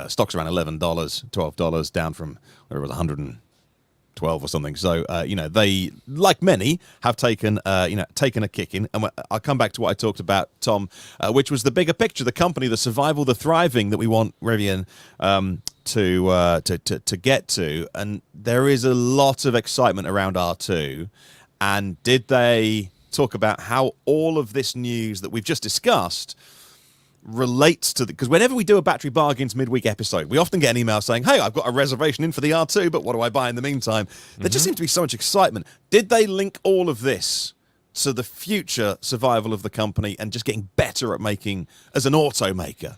stocks around $11, $12, down from where it was 112 or something. So, they, like many, have taken a kicking. And I'll come back to what I talked about, Tom, which was the bigger picture, the company, the survival, the thriving that we want Rivian to get to. And there is a lot of excitement around R2. And did they talk about how all of this news that we've just discussed relates to because whenever we do a Battery Bargains midweek episode, we often get an email saying, hey, I've got a reservation in for the R2, but what do I buy in the meantime? There just seems to be so much excitement. Did they link all of this to the future survival of the company and just getting better at making as an automaker?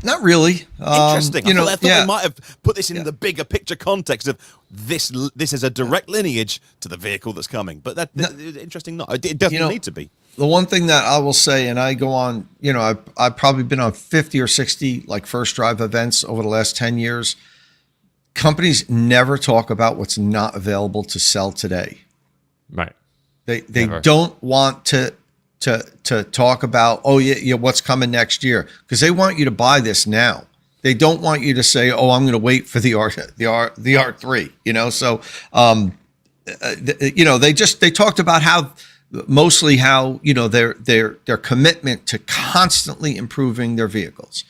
Not really. Interesting. I thought they might have put this in the bigger picture context of this is a direct lineage to the vehicle that's coming. But interesting. Not it doesn't need to be. The one thing that I will say, and I go on, I've probably been on 50 or 60 like first drive events over the last 10 years. Companies never talk about what's not available to sell today. Right. They don't want to talk about, what's coming next year, because they want you to buy this now. They don't want you to say, I'm going to wait for the R3, So, they talked about how their commitment to constantly improving their vehicles.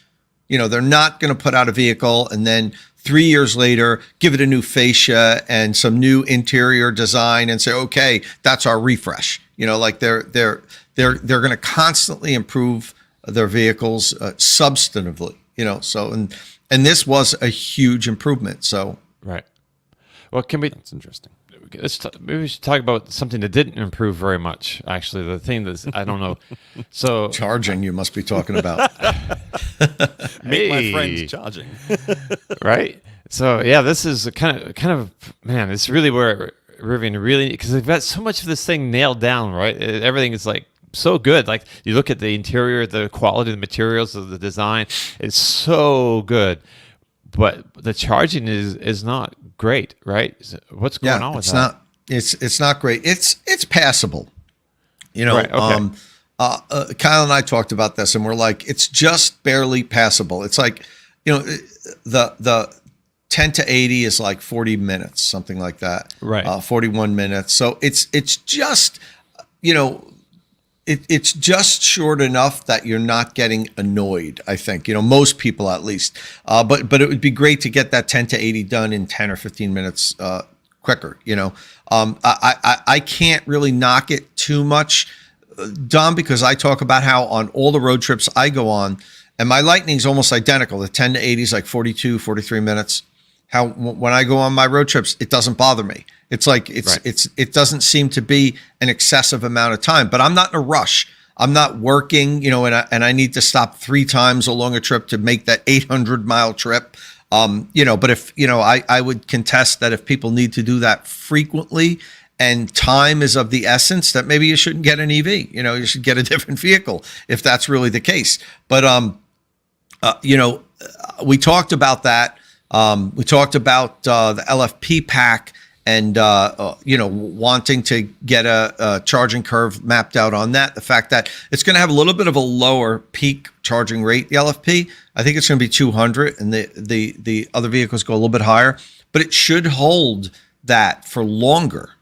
They're not going to put out a vehicle and then 3 years later, give it a new fascia and some new interior design and say, okay, that's our refresh. Like they're going to constantly improve their vehicles substantively, so, and this was a huge improvement. So, right. Well, that's interesting. Maybe we should talk about something that didn't improve very much. Actually, the thing that's, I don't know. So charging, you must be talking about. Meet my friends charging. Right. So yeah, this is kind of man. It's really where Rivian really, because they've got so much of this thing nailed down. Right. Everything is like so good. Like you look at the interior, the quality of the materials, of the design. It's so good. But the charging is not great, right? What's going on with that? It's not great. It's passable. Right, okay. Kyle and I talked about this, and we're like, it's just barely passable. It's like, the 10 to 80 is like 40 minutes, something like that. Right. 41 minutes. So it's just, it's just short enough that you're not getting annoyed, I think, most people at least. But it would be great to get that 10 to 80 done in 10 or 15 minutes quicker, I can't really knock it too much, Dom, because I talk about how on all the road trips I go on, and my Lightning's almost identical. The 10 to 80 is like 42, 43 minutes. How when I go on my road trips, it doesn't bother me. It's like it doesn't seem to be an excessive amount of time, but I'm not in a rush. I'm not working, and I need to stop 3 times along a trip to make that 800-mile trip. But if, I would contest that if people need to do that frequently and time is of the essence, that maybe you shouldn't get an EV, you should get a different vehicle if that's really the case. But, we talked about that. We talked about the LFP pack and, wanting to get a charging curve mapped out on that. The fact that it's going to have a little bit of a lower peak charging rate, the LFP. I think it's going to be 200, and the other vehicles go a little bit higher, but it should hold that for longer.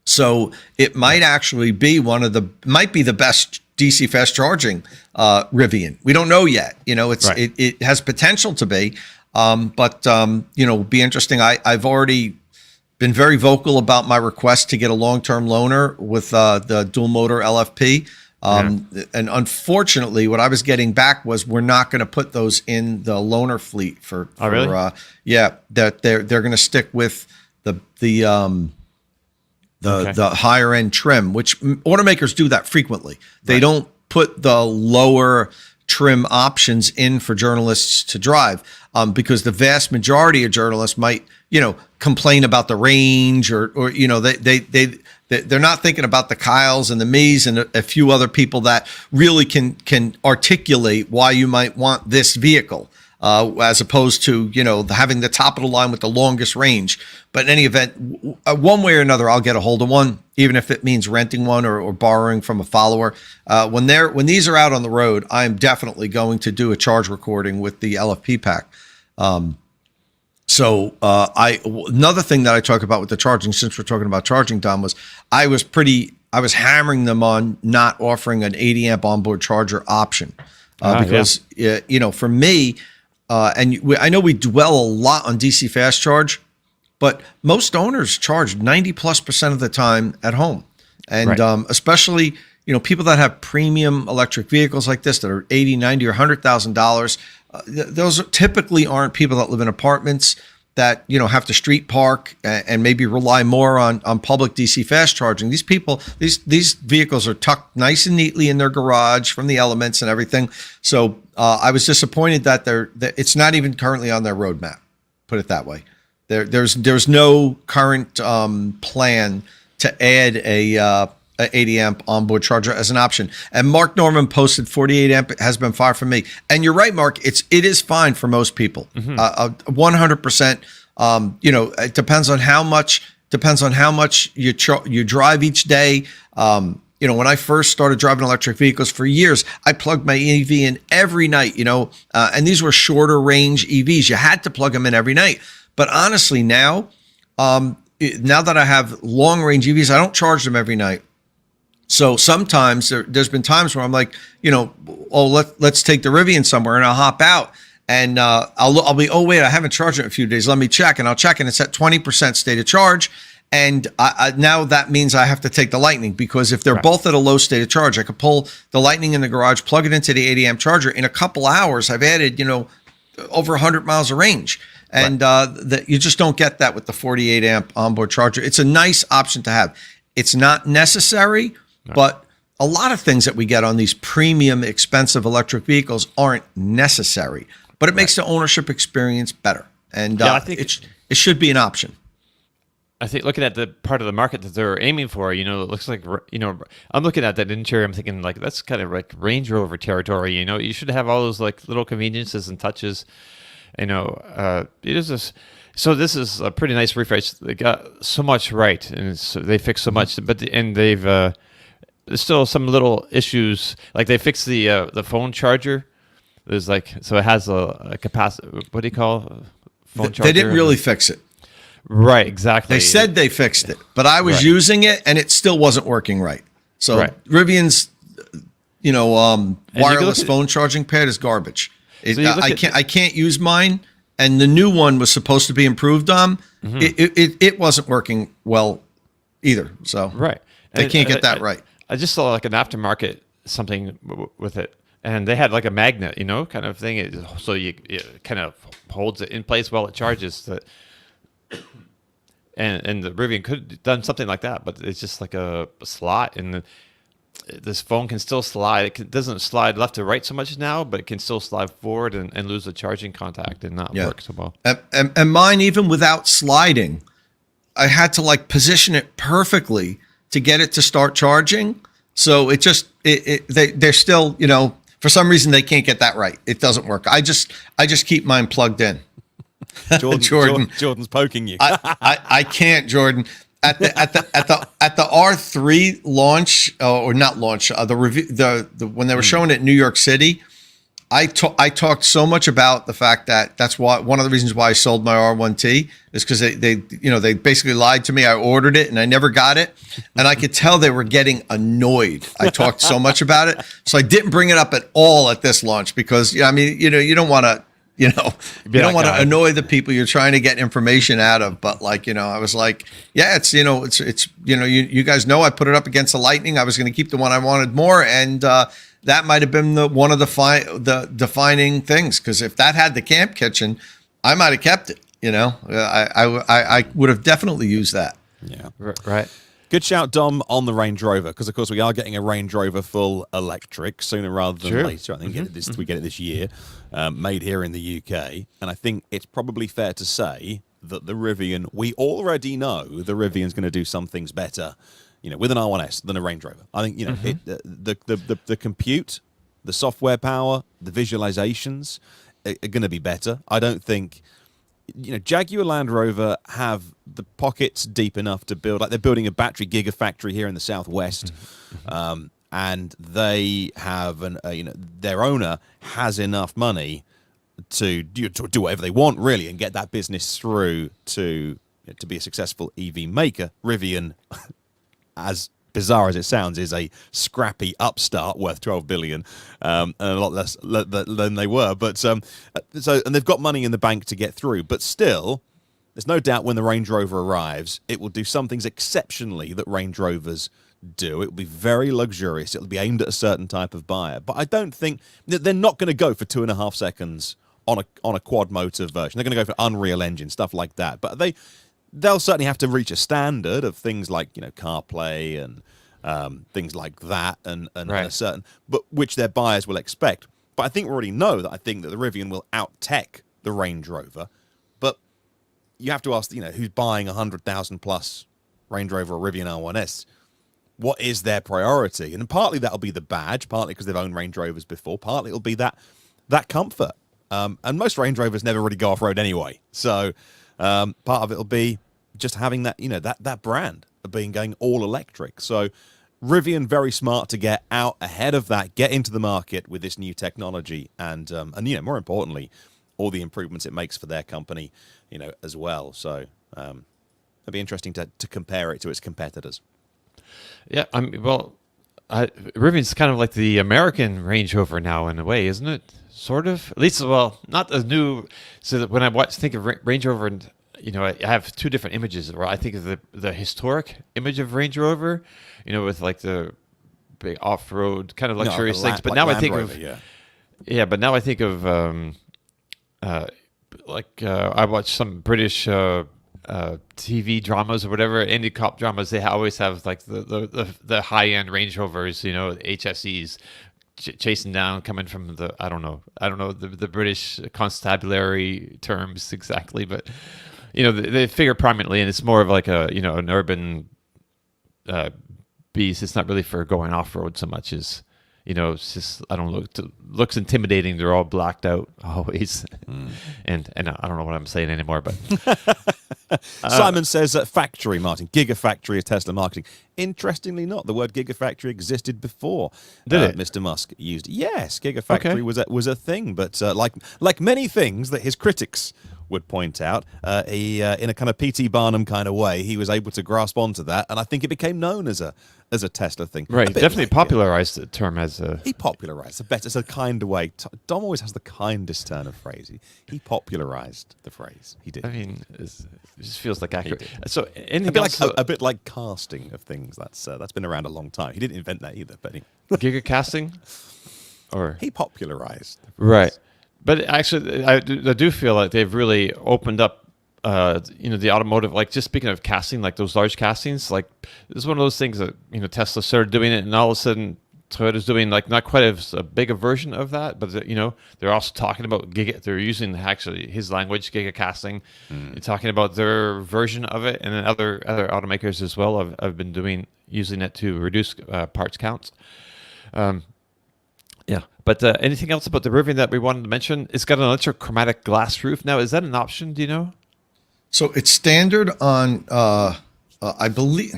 So it might actually be might be the best DC fast charging Rivian. We don't know yet. It has potential to be. But be interesting. I've already been very vocal about my request to get a long-term loaner with the dual motor LFP. And unfortunately, what I was getting back was we're not going to put those in the loaner fleet for really? That they're going to stick with the higher end trim, which automakers do that frequently. They don't put the lower trim options in for journalists to drive, because the vast majority of journalists might, complain about the range or they're not thinking about the Kyles and the me's and a few other people that really can articulate why you might want this vehicle, as opposed to, having the top of the line with the longest range. But in any event, one way or another, I'll get a hold of one, even if it means renting one or borrowing from a follower. When these are out on the road, I'm definitely going to do a charge recording with the LFP pack. Another thing that I talk about with the charging, since we're talking about charging, Dom, was I was hammering them on not offering an 80 amp onboard charger option, because for me, I know we dwell a lot on DC fast charge, but most owners charge 90+% of the time at home. And especially, people that have premium electric vehicles like this that are $80, $90, or $100,000, those typically aren't people that live in apartments that, have to street park and maybe rely more on public DC fast charging. These people, these vehicles are tucked nice and neatly in their garage from the elements and everything. So I was disappointed that it's not even currently on their roadmap. Put it that way. There's no current plan to add a 80 amp onboard charger as an option. And Mark Norman posted 48 amp has been far from me. And you're right, Mark. It is fine for most people. 100%. It depends on how much you drive each day. When I first started driving electric vehicles for years, I plugged my EV in every night. And these were shorter range EVs. You had to plug them in every night. But honestly, now that I have long range EVs, I don't charge them every night. So sometimes there's been times where I'm like, let's take the Rivian somewhere, and I'll hop out and I'll be, oh wait, I haven't charged it in a few days. Let me check, and I'll check, and it's at 20% state of charge. And now that means I have to take the Lightning, because if they're both at a low state of charge, I could pull the Lightning in the garage, plug it into the 80 amp charger. In a couple hours, I've added, over 100 miles of range. And you just don't get that with the 48 amp onboard charger. It's a nice option to have. It's not necessary, but a lot of things that we get on these premium, expensive electric vehicles aren't necessary. But it makes the ownership experience better. And I think it should be an option. I think looking at the part of the market that they're aiming for, it looks like, I'm looking at that interior. I'm thinking like, that's kind of like Range Rover territory. You should have all those like little conveniences and touches. It is this. So this is a pretty nice refresh. They got so much right, and they fixed so much. But they've there's still some little issues. Like they fixed the phone charger. There's so it has a capacity. What do you call phone charger? They didn't really fix it. Right, exactly. They said they fixed it, but I was using it and it still wasn't working right. So Rivian's, wireless phone charging pad is garbage. I can't use mine, and the new one was supposed to be improved on. It wasn't working well either. So they can't get that right. I just saw like an aftermarket something with it, and they had like a magnet, kind of thing. So it kind of holds it in place while it charges. And the Rivian could have done something like that, but it's just like a slot, and this phone can still slide. It doesn't slide left to right so much now, but it can still slide forward and lose the charging contact and not work so well. And mine, even without sliding, I had to position it perfectly to get it to start charging. So they're still, for some reason they can't get that right. It doesn't work. I just keep mine plugged in. Jordan's poking you. I can't, Jordan. At the R3 launch, or not launch, the review, when they were showing it in New York City, I talked so much about the fact that that's why one of the reasons why I sold my R1T is because they basically lied to me. I ordered it and I never got it, and I could tell they were getting annoyed. I talked so much about it, so I didn't bring it up at all at this launch because you don't want to. You don't want to annoy the people you're trying to get information out of. But I was like, yeah, it's you guys know I put it up against the Lightning. I was going to keep the one I wanted more. And that might've been one of the defining things. Cause if that had the camp kitchen, I might've kept it, I would have definitely used that. Yeah. Right. Good shout, Dom, on the Range Rover, because of course we are getting a Range Rover full electric sooner rather than later. I think we get it this year, made here in the UK, and I think it's probably fair to say that the Rivian, we already know the Rivian's going to do some things better, with an R1S than a Range Rover. I think the compute, the software power, the visualizations are going to be better. I don't think. Jaguar Land Rover have the pockets deep enough to build, they're building a battery gigafactory here in the Southwest, and they have their owner has enough money to do whatever they want really and get that business through to be a successful EV maker. Rivian, as bizarre as it sounds, is a scrappy upstart worth 12 billion, and a lot less than they were. But and they've got money in the bank to get through. But still, there's no doubt when the Range Rover arrives, it will do some things exceptionally that Range Rovers do. It will be very luxurious. It will be aimed at a certain type of buyer. But I don't think they're not going to go for 2.5 seconds on a quad motor version. They're going to go for Unreal Engine stuff like that. But they'll certainly have to reach a standard of things like CarPlay and things like that, and a certain, but which their buyers will expect. But I think we already know that the Rivian will out-tech the Range Rover. But you have to ask, who's buying 100,000 plus Range Rover or Rivian R1S? What is their priority? And partly that'll be the badge, partly because they've owned Range Rovers before, partly it'll be that comfort. And most Range Rovers never really go off-road anyway, so. Part of it will be just having that, that brand of going all electric. So Rivian, very smart to get out ahead of that, get into the market with this new technology, and more importantly, all the improvements it makes for their company, as well. So it'll be interesting to compare it to its competitors. Yeah, Rivian's kind of like the American Range Rover now in a way, isn't it? Sort of. At least, well, not as new. So that when I think of Range Rover, and I have two different images. Where I think of the historic image of Range Rover, with like the big off-road kind of luxurious things. But like now Land I think Rover, of but now I think of I watch some British TV dramas or whatever, indie cop dramas. They always have like the high end Range Rovers, HSEs chasing down, coming from I don't know the British constabulary terms exactly, but they figure prominently, and it's more of like an urban beast. It's not really for going off road so much as it's just, I don't know, looks intimidating. They're all blacked out always. And I don't know what I'm saying anymore, but Simon says factory, Martin. Gigafactory of Tesla marketing. Interestingly not. The word Gigafactory existed before Mr. Musk used it. Yes, Gigafactory was a thing, but like many things that his critics would point out, he in a kind of P.T. Barnum kind of way, he was able to grasp onto that, and I think it became known as a Tesla thing. Right, definitely popularized the term as a... He popularized it's a kinder way. Dom always has the kindest turn of phrase. He popularized the phrase. He did. I mean, it just feels like accurate. So a bit like casting of things. That's been around a long time. He didn't invent that either, but gigacasting, or he popularized the phrase. Right. But actually, I do feel like they've really opened up, the automotive. Like, just speaking of casting, like those large castings, like this is one of those things that Tesla started doing it, and all of a sudden Toyota's doing like not quite as a big a version of that, but they're also talking about They're using actually his language, giga casting, and talking about their version of it, and then other automakers as well have been using it to reduce parts counts. Yeah, but anything else about the Rivian that we wanted to mention? It's got an electrochromatic glass roof now. Is that an option? Do you know? So it's standard on, I believe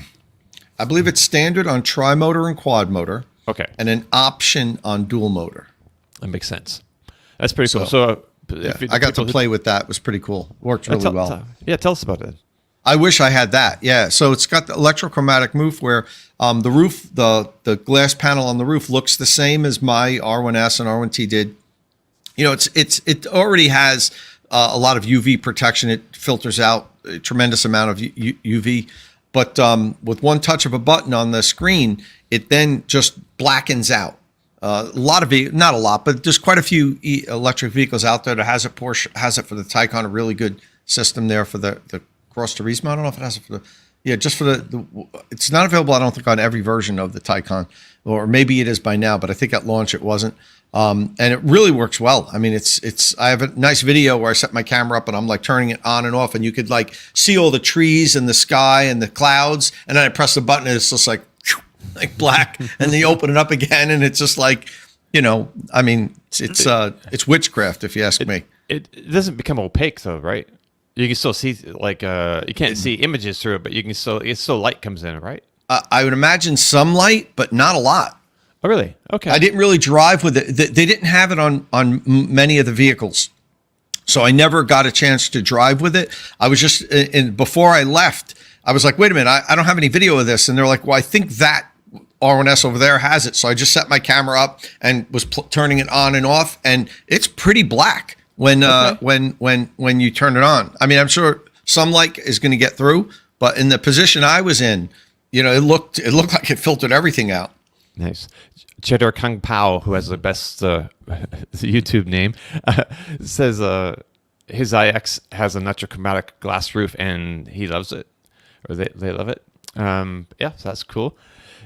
it's standard on tri-motor and quad motor. Okay. And an option on dual motor. That makes sense. That's pretty cool. So I got to play with that. It was pretty cool. Worked really well. Tell us about it. I wish I had that. Yeah. So it's got the electrochromatic roof where the roof, the glass panel on the roof looks the same as my R1S and R1T did. It already has a lot of UV protection. It filters out a tremendous amount of UV. But with one touch of a button on the screen, it then just blackens out. A lot of not a lot, but there's quite a few electric vehicles out there that has it. Porsche has it for the Taycan, a really good system there for the Gross Turismo. I don't know if it has it for just for the. It's not available, I don't think, on every version of the Taycan, or maybe it is by now, but I think at launch it wasn't. And it really works well. I mean, it's. I have a nice video where I set my camera up and I'm like turning it on and off, and you could like see all the trees and the sky and the clouds, and then I press the button and it's just like black, and then you open it up again, and it's just like, I mean, it's witchcraft if you ask me. It doesn't become opaque though, right? You can still see you can't see images through it, but you can still light comes in, right? I would imagine some light, but not a lot. Oh, really? Okay. I didn't really drive with it. They didn't have it on many of the vehicles, so I never got a chance to drive with it. I was just before I left, I was like, wait a minute, I don't have any video of this, and they're like, well, I think that R1S over there has it. So I just set my camera up and was turning it on and off, and it's pretty black when you turn it on. I mean, I'm sure some light is going to get through, but in the position I was in, it looked like it filtered everything out. Nice. Cheddar Kung Pao, who has the best YouTube name, says his iX has a electrochromatic glass roof and he loves it, or they love it. So that's cool.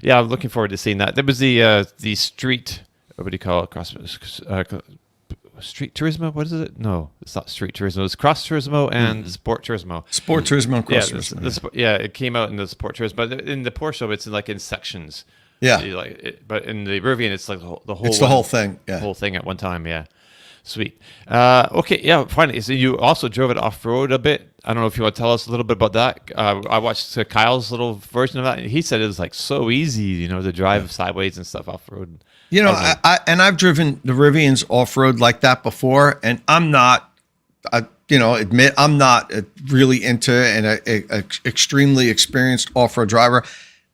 Yeah, I'm looking forward to seeing that. There was the street. What do you call it? Street Turismo? What is it? No, it's not Street Turismo. It's Cross Turismo and Sport Turismo. Sport Turismo and Cross Turismo. It came out in the Sport Turismo, but in the Porsche, it's in sections. Yeah. But in the Rivian, it's like the whole. It's the whole thing. Yeah. The whole thing at one time. Yeah. Sweet. Okay. Yeah. Finally, so you also drove it off road a bit. I don't know if you want to tell us a little bit about that. I watched Kyle's little version of that. And he said it was like so easy, to drive sideways and stuff off road. I've driven the Rivians off road like that before, and I'm not. I'm not really into an extremely experienced off road driver.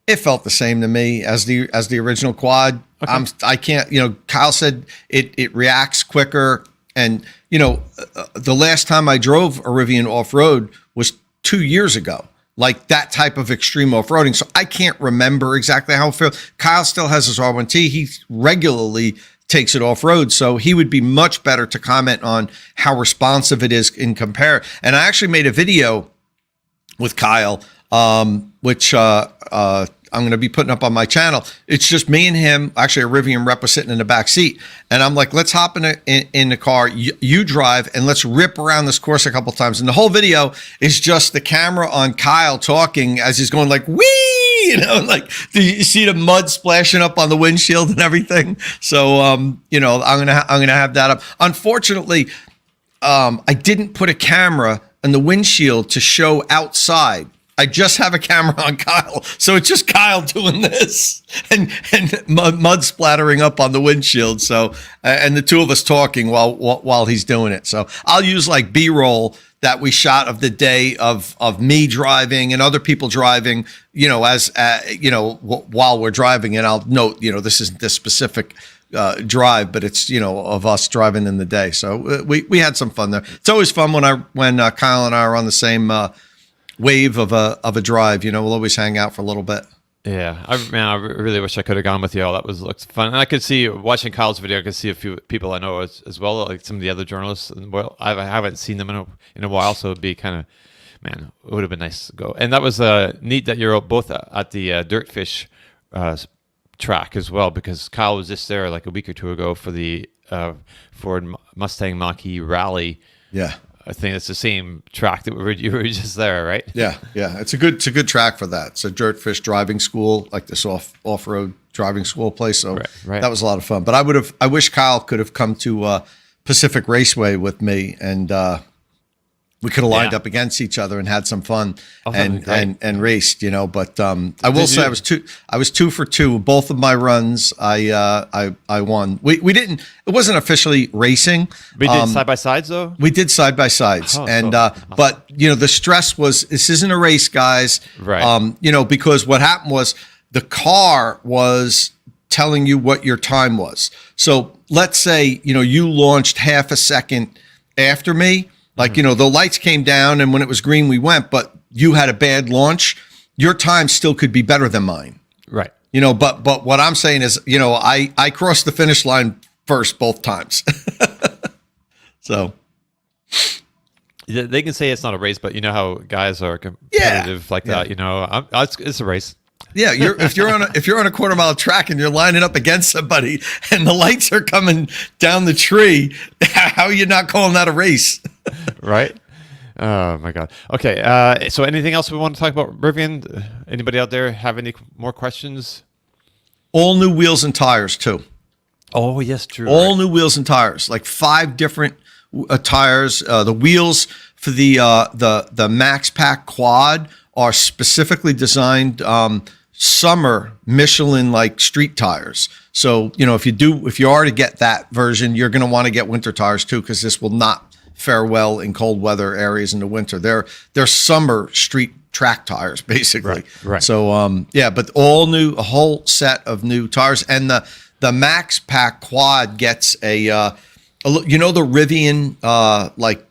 It felt the same to me as the original quad. Okay. I can't, Kyle said it reacts quicker. And, the last time I drove a Rivian off-road was 2 years ago, like that type of extreme off-roading. So I can't remember exactly how it feels. Kyle still has his R1T. He regularly takes it off-road. So he would be much better to comment on how responsive it is in compare. And I actually made a video with Kyle, which I'm going to be putting up on my channel. It's just me and him. Actually, a Rivian rep was sitting in the back seat, and I'm like, "Let's hop in the car. You drive, and let's rip around this course a couple times." And the whole video is just the camera on Kyle talking as he's going like, "Wee!" Like you see the mud splashing up on the windshield and everything. So, I'm gonna have that up. Unfortunately, I didn't put a camera in the windshield to show outside. I just have a camera on Kyle, so it's just Kyle doing this and mud splattering up on the windshield. So, and the two of us talking while he's doing it. So I'll use like B-roll that we shot of the day of me driving and other people driving, as while we're driving. And I'll note, this isn't this specific drive, but it's of us driving in the day. So we had some fun there. It's always fun when Kyle and I are on the same wave of a drive. We'll always hang out for a little bit. Yeah, I really wish I could have gone with you all. That looked fun, and I could see watching Kyle's video. I could see a few people I know as well, like some of the other journalists. And well, I haven't seen them in a while, so it'd be kind of, man, it would have been nice to go. And that was neat that you're both at the Dirtfish track as well, because Kyle was just there like a week or two ago for the Ford Mustang Mach-E Rally. Yeah. I think it's the same track that you were just there, right? Yeah. It's a good track for that. It's a Dirtfish driving school, like this off-road driving school place. So right. That was a lot of fun. But I wish Kyle could have come to Pacific Raceway with me, and we could have lined up against each other and had some fun and raced, But I will say I was 2 for 2. Both of my runs, I won. We didn't. It wasn't officially racing. We did side by sides though. We did side by sides, but the stress was, this isn't a race, guys. Right. Because what happened was the car was telling you what your time was. So let's say you launched half a second after me. Like, the lights came down, and when it was green, we went, but you had a bad launch. Your time still could be better than mine. Right. But what I'm saying is, I crossed the finish line first both times. So. They can say it's not a race, but you know how guys are competitive like that, it's a race. Yeah, if you're on a quarter mile track and you're lining up against somebody and the lights are coming down the tree, how are you not calling that a race? Right? Oh my God. Okay. So anything else we want to talk about Rivian? Anybody out there have any more questions? All new wheels and tires too. Oh yes, true. All new wheels and tires, like 5 different tires. The wheels for the Max Pack Quad are specifically designed summer Michelin like street tires. So if you are to get that version, you're going to want to get winter tires too, because this will not fare well in cold weather areas in the winter. They're summer street track tires basically. Right. So but all new, a whole set of new tires, and the Max Pack Quad gets the Rivian like.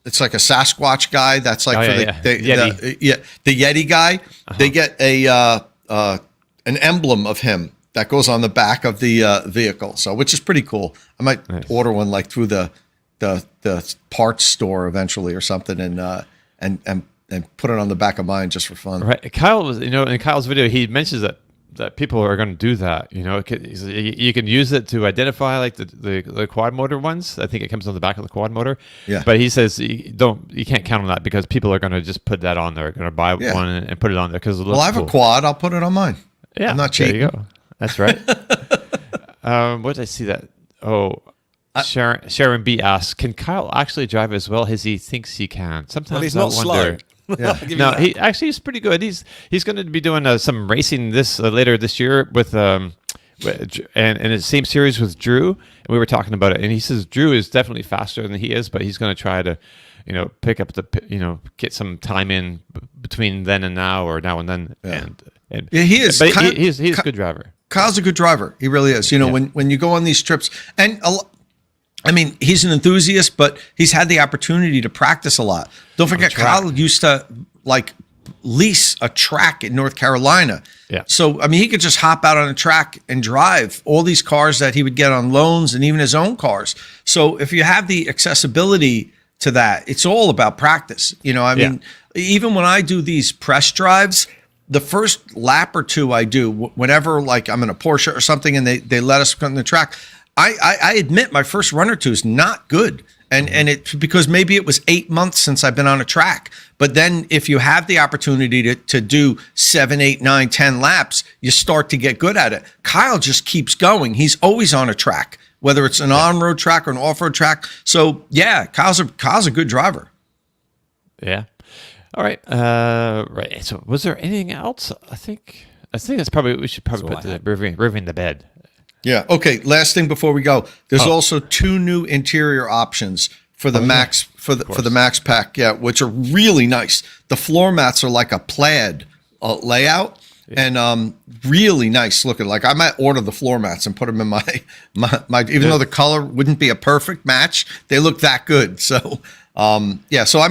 It's like a Sasquatch guy. That's like the Yeti guy. Uh-huh. They get an emblem of him that goes on the back of the vehicle. So, which is pretty cool. I might order one like through the parts store eventually or something, and put it on the back of mine just for fun. Right. Kyle was, in Kyle's video, he mentions that people are going to do that. You can use it to identify like the quad motor ones. I think it comes on the back of the quad motor. Yeah. But he says you can't count on that, because people are going to just put that on there. Going to buy one and put it on there because it looks Well, I have cool. a quad. I'll put it on mine. Yeah. I'm not cheating. There you go. That's right. What did I see that? Oh, Sharon B asks, can Kyle actually drive as well as he thinks he can? Sometimes he's not wonder. slow. Yeah. No, he's pretty good. He's going to be doing some racing later this year with and the same series with Drew. And we were talking about it, and he says Drew is definitely faster than he is, but he's going to try to pick up get some time in between then and now, or now and then. And yeah, he is. But he's a good driver. Kyle's a good driver. He really is. When you go on these trips, and he's an enthusiast, but he's had the opportunity to practice a lot. Don't forget, Kyle used to lease a track in North Carolina. Yeah. So, he could just hop out on a track and drive all these cars that he would get on loans, and even his own cars. So if you have the accessibility to that, it's all about practice. Even when I do these press drives, the first lap or two I do, whenever I'm in a Porsche or something and they let us come on the track, I admit my first run or two is not good. And it's because maybe it was 8 months since I've been on a track. But then if you have the opportunity to do 7, 8, 9, 10 laps, you start to get good at it. Kyle just keeps going. He's always on a track, whether it's an on-road track or an off-road track. So yeah, Kyle's a good driver. Yeah. All right. Right. So was there anything else? I think that's probably, we should probably put the Rivian to bed. Yeah. Okay. Last thing before we go, there's also 2 new interior options for the Max for the Max Pack. Yeah, which are really nice. The floor mats are like a plaid layout, and really nice looking. I might order the floor mats and put them in my even though the color wouldn't be a perfect match, they look that good. So So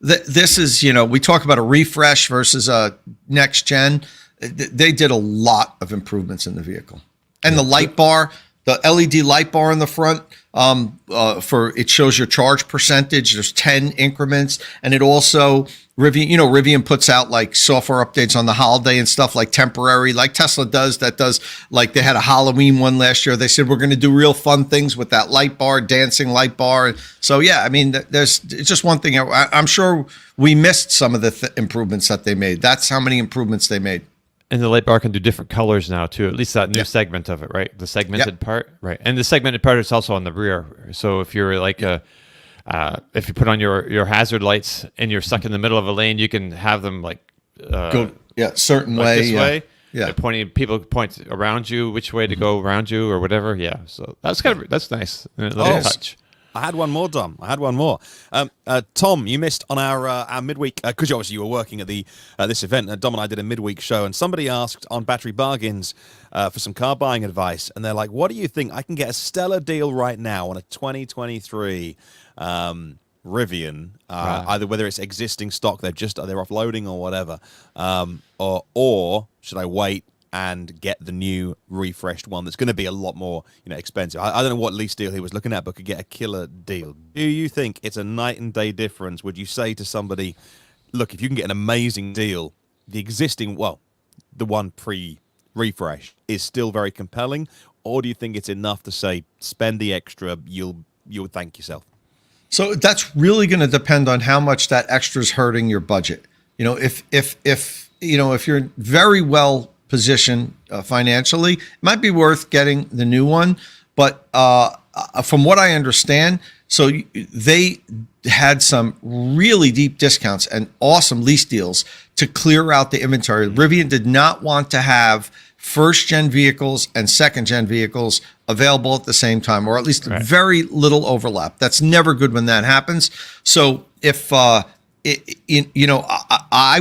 this is we talk about a refresh versus a next gen. They did a lot of improvements in the vehicle. And the light bar, the LED light bar in the front, it shows your charge percentage. There's 10 increments, and it also Rivian puts out software updates on the holiday and stuff, temporary, like Tesla does. That does they had a Halloween one last year. They said we're going to do real fun things with that light bar, dancing light bar. So yeah, it's just one thing. I'm sure we missed some of the improvements that they made. That's how many improvements they made. And the light bar can do different colors now too. At least that new segment of it, right? The segmented part, right? And the segmented part is also on the rear. So if you're if you put on your hazard lights and you're stuck in the middle of a lane, you can have them go certain way, this way. Yeah, people point around you, which way to go around you or whatever. Yeah, so that's nice. A little touch. I had one more, Dom. Tom, you missed on our midweek, because obviously you were working at this event. Dom and I did a midweek show, and somebody asked on Battery Bargains for some car buying advice, and they're like, what do you think? I can get a stellar deal right now on a 2023 Rivian, either whether it's existing stock, they're offloading or whatever, or should I wait and get the new refreshed one that's going to be a lot more expensive? I don't know what lease deal he was looking at, but could get a killer deal. Do you think it's a night and day difference? Would you say to somebody, look, if you can get an amazing deal, the existing, the one pre-refresh is still very compelling, or do you think it's enough to say, spend the extra, you'll thank yourself? So that's really going to depend on how much that extra is hurting your budget. If you're very well position financially, it might be worth getting the new one. But from what I understand, so they had some really deep discounts and awesome lease deals to clear out the inventory. Rivian did not want to have first-gen vehicles and second-gen vehicles available at the same time, or at least very little overlap. That's never good when that happens. So if I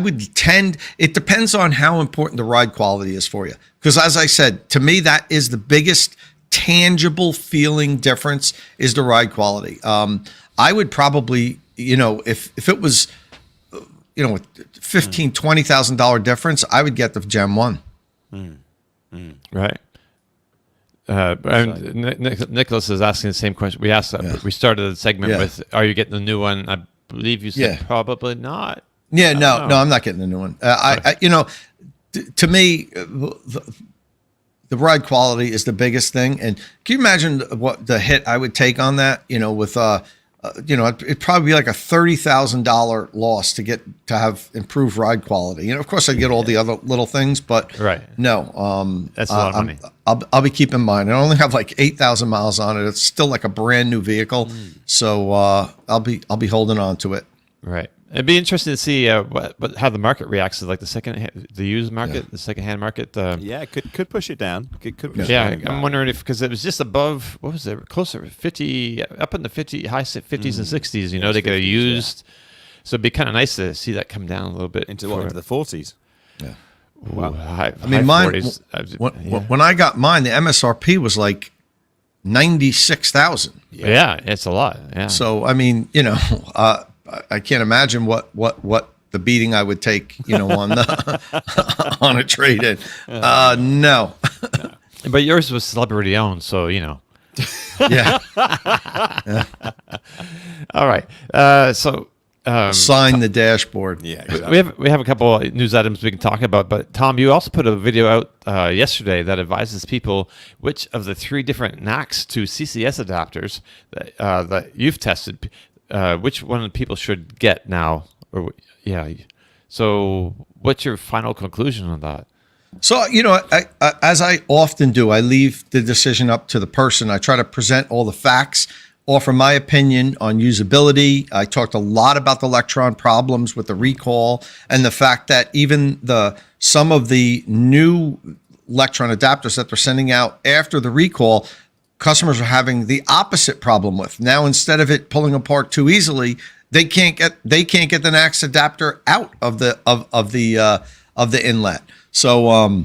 would tend, it depends on how important the ride quality is for you. Because as I said, to me, that is the biggest tangible feeling difference is the ride quality. I would probably, if it was, $15,000, $20,000 difference, I would get the Gen 1. Right. Nicholas is asking the same question. We asked that. We started the segment with, are you getting the new one? I believe you said probably not. Yeah, no, I'm not getting the new one. To me, the ride quality is the biggest thing. And can you imagine what the hit I would take on that? With it'd probably be like a $30,000 loss to have improved ride quality. Of course, I'd get all the other little things, but no, that's a lot of money. I'll be keeping in mind. I only have like 8,000 miles on it. It's still like a brand new vehicle, so I'll be holding on to it. Right. It'd be interesting to see how the market reacts to like the used market, the secondhand market. Yeah, could push it down. Could push Yeah, it down. I'm wondering if because it was just above what was it, closer 50, up in the high 50s and 60s. You know, they get 50s, used, so it'd be kind of nice to see that come down a little bit into the 40s. Yeah. Wow. I mean, mine. 40s. When I got mine, the MSRP was like 96,000. Yeah, it's a lot. Yeah. So I mean, you know, I can't imagine what the beating I would take, you know, on the on a trade-in. No. But yours was celebrity owned, so you know. Yeah. All right. So Sign the dashboard. Yeah, exactly. we have a couple of news items we can talk about, but Tom, you also put a video out yesterday that advises people which of the 3 different NACS to CCS adapters that you've tested, which one people should get now. So what's your final conclusion on that? So, you know, I as I often do, I leave the decision up to the person. I try to present all the facts, offer my opinion on usability. I talked a lot about the Electron problems with the recall and the fact that even some of the new Electron adapters that they're sending out after the recall, customers are having the opposite problem with. Now, instead of it pulling apart too easily, they can't get the NACS adapter out of the inlet. So,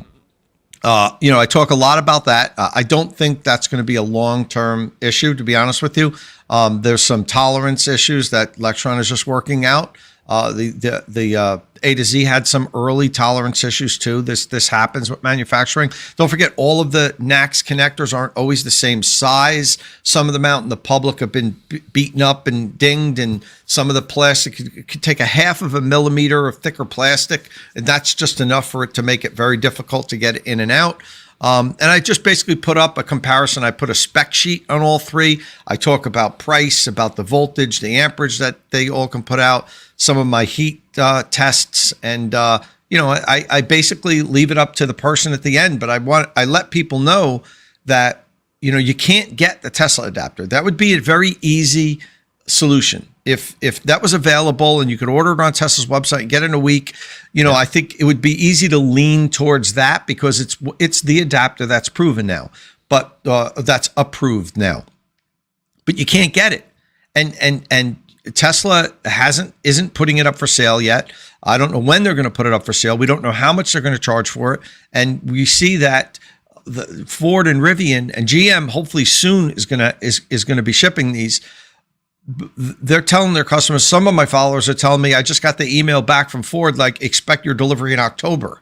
you know, I talk a lot about that. I don't think that's going to be a long-term issue, to be honest with you. There's some tolerance issues that Electron is just working out. The A to Z had some early tolerance issues too. This happens with manufacturing. Don't forget, all of the NACS connectors aren't always the same size. Some of them out in the public have been beaten up and dinged, and some of the plastic could take a 1/2 millimeter of thicker plastic, and that's just enough for it to make it very difficult to get it in and out. And I just basically put up a comparison. I put a spec sheet on all 3. I talk about price, about the voltage, the amperage that they all can put out, some of my heat tests, and you know, I basically leave it up to the person at the end. But I let people know that, you know, you can't get the Tesla adapter. That would be a very easy solution. If that was available and you could order it on Tesla's website and get it in a week, you know, I think it would be easy to lean towards that because it's the adapter that's proven now, but that's approved now. But you can't get it, and Tesla isn't putting it up for sale yet. I don't know when they're going to put it up for sale. We don't know how much they're going to charge for it, and we see that the Ford and Rivian and GM hopefully soon is going to be shipping these. They're telling their customers, some of my followers are telling me, I just got the email back from Ford, like, expect your delivery in October.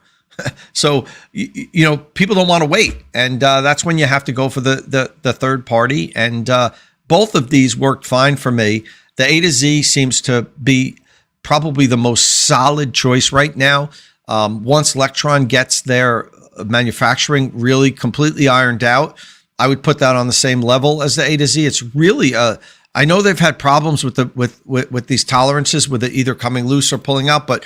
So, you know, people don't want to wait. And that's when you have to go for the third party. And both of these worked fine for me. The A to Z seems to be probably the most solid choice right now. Once Electron gets their manufacturing really completely ironed out, I would put that on the same level as the A to Z. It's really I know they've had problems with these tolerances, with it either coming loose or pulling out, but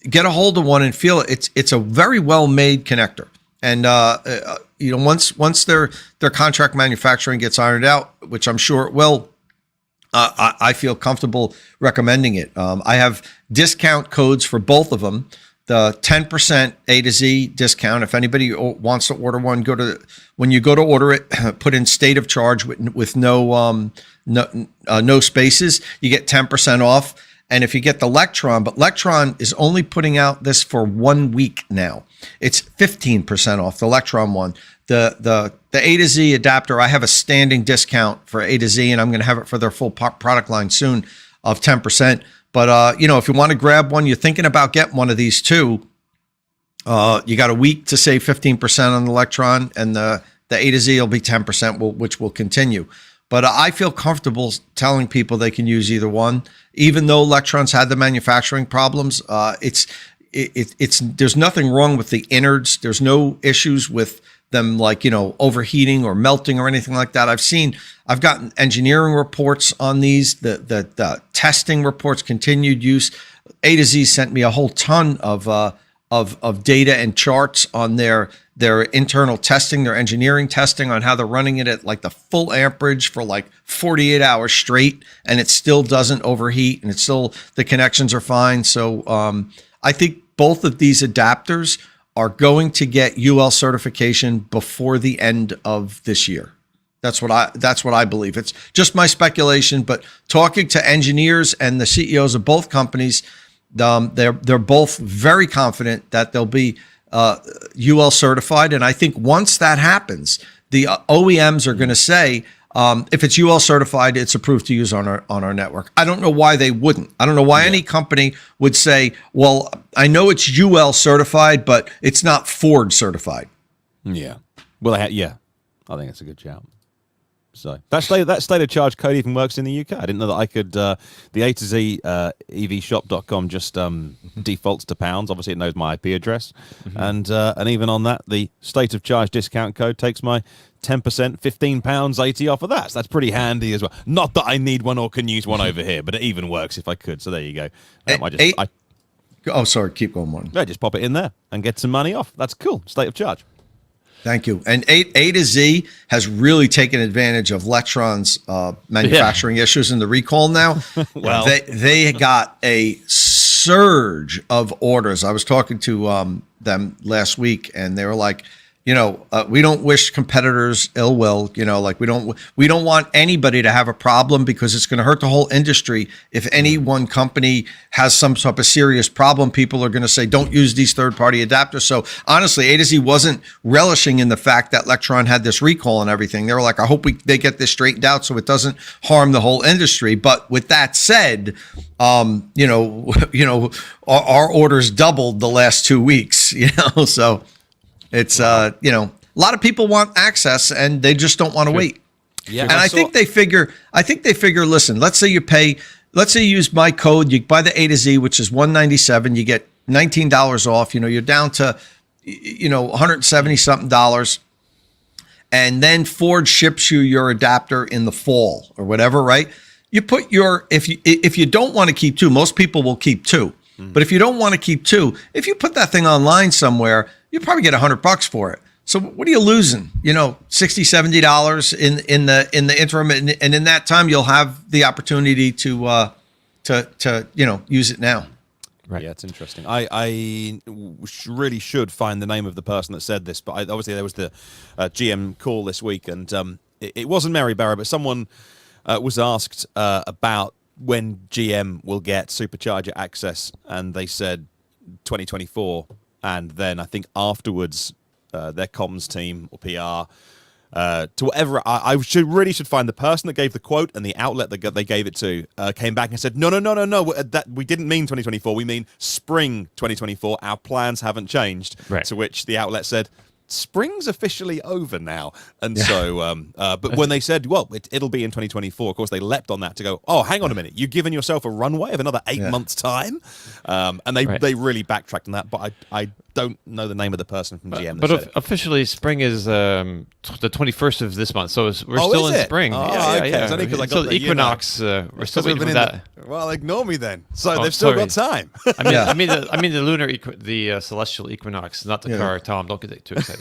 get a hold of one and feel it. It's a very well made connector, and you know, once their contract manufacturing gets ironed out, which I'm sure it will, I feel comfortable recommending it. I have discount codes for both of them. The 10% A to Z discount. If anybody wants to order one, when you go to order it, put in state of charge with no spaces. You get 10% off. And if you get the Electron, but Electron is only putting out this for 1 week now. It's 15% off the Electron one. The A to Z adapter, I have a standing discount for A to Z, and I'm going to have it for their full product line soon of 10%. But, you know, if you want to grab one, you're thinking about getting one of these too, you got a week to save 15% on the Electron, and the A to Z will be 10%, which will continue. But I feel comfortable telling people they can use either one, even though Electron's had the manufacturing problems. There's nothing wrong with the innards. There's no issues with them, like, you know, overheating or melting or anything like that. I've gotten engineering reports on these, the testing reports, continued use. A to Z sent me a whole ton of of data and charts on their internal testing, their engineering testing on how they're running it at like the full amperage for like 48 hours straight, and it still doesn't overheat, and it's still, the connections are fine. So I think both of these adapters are going to get UL certification before the end of this year. That's what I believe. It's just my speculation, but talking to engineers and the CEOs of both companies, they're both very confident that they'll be UL certified. And I think once that happens, the OEMs are going to say, if it's UL certified, it's approved to use on our network. I don't know why they wouldn't. I don't know why any company would say, well, I know it's UL certified, but it's not Ford certified. Yeah. Well, I think that's a good shout. So that state of charge code even works in the UK. I didn't know that I could. The A to Z EVshop.com just defaults to pounds. Obviously, it knows my IP address, and even on that, the state of charge discount code takes my 10%, £15.80 off of that. So that's pretty handy as well. Not that I need one or can use one over here, but it even works if I could. So there you go. Sorry, keep going, Martin. I just pop it in there and get some money off. That's cool. State of charge. Thank you. And A to Z has really taken advantage of Lectron's manufacturing issues in the recall now. Well, they got a surge of orders. I was talking to them last week, and they were like, we don't wish competitors ill will. Like we don't want anybody to have a problem, because it's going to hurt the whole industry. If any one company has some type of serious problem, people are going to say, don't use these third-party adapters. So honestly, A to Z wasn't relishing in the fact that Lectron had this recall and everything. They were like, I hope they get this straightened out so it doesn't harm the whole industry. But with that said, our orders doubled the last 2 weeks. So. It's a lot of people want access, and they just don't want to wait. Yeah, and I think they figure. Listen, let's say you use my code. You buy the A to Z, which is $197. You get $19 off. You're down to $170 something, and then Ford ships you your adapter in the fall or whatever. Right? You put if you don't want to keep two. Most people will keep two. But if you don't want to keep two, if you put that thing online somewhere, you probably get $100 for it. So what are you losing? $60, $70 in the interim, and in that time you'll have the opportunity to use it now. Right. Yeah, it's interesting. I really should find the name of the person that said this, but obviously there was the GM call this week, and it wasn't Mary Barra, but someone was asked about when GM will get Supercharger access, and they said 2024, and then I think afterwards their comms team or PR to whatever, I should find the person that gave the quote and the outlet that they gave it to came back and said, no, that we didn't mean 2024, we mean spring 2024, our plans haven't changed. Right. To which the outlet said, spring's officially over now. And so, but when they said, well, it'll be in 2024, of course, they leapt on that to go, oh, hang on a minute, you've given yourself a runway of another 8 months' time? And they really backtracked on that, but I don't know the name of the person from GM. But officially, spring is the 21st of this month, so we're still in spring. Okay. Yeah. It's only 'cause I got so the equinox, we're still waiting for that. Well, ignore me then. So they've still got time. I mean the lunar, the celestial equinox, not the car. Tom, don't get too excited.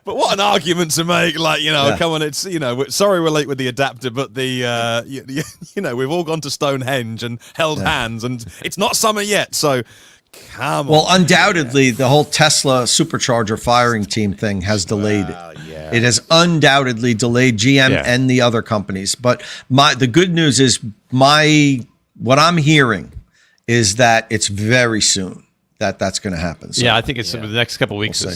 But what an argument to make! Like, come on, it's sorry we're late with the adapter, but the we've all gone to Stonehenge and held hands, and it's not summer yet, so. Come on. Well, undoubtedly, the whole Tesla Supercharger firing team thing has delayed it. It has undoubtedly delayed GM and the other companies. But the good news is what I'm hearing is that it's very soon that's going to happen. So, I think it's the next couple of weeks. I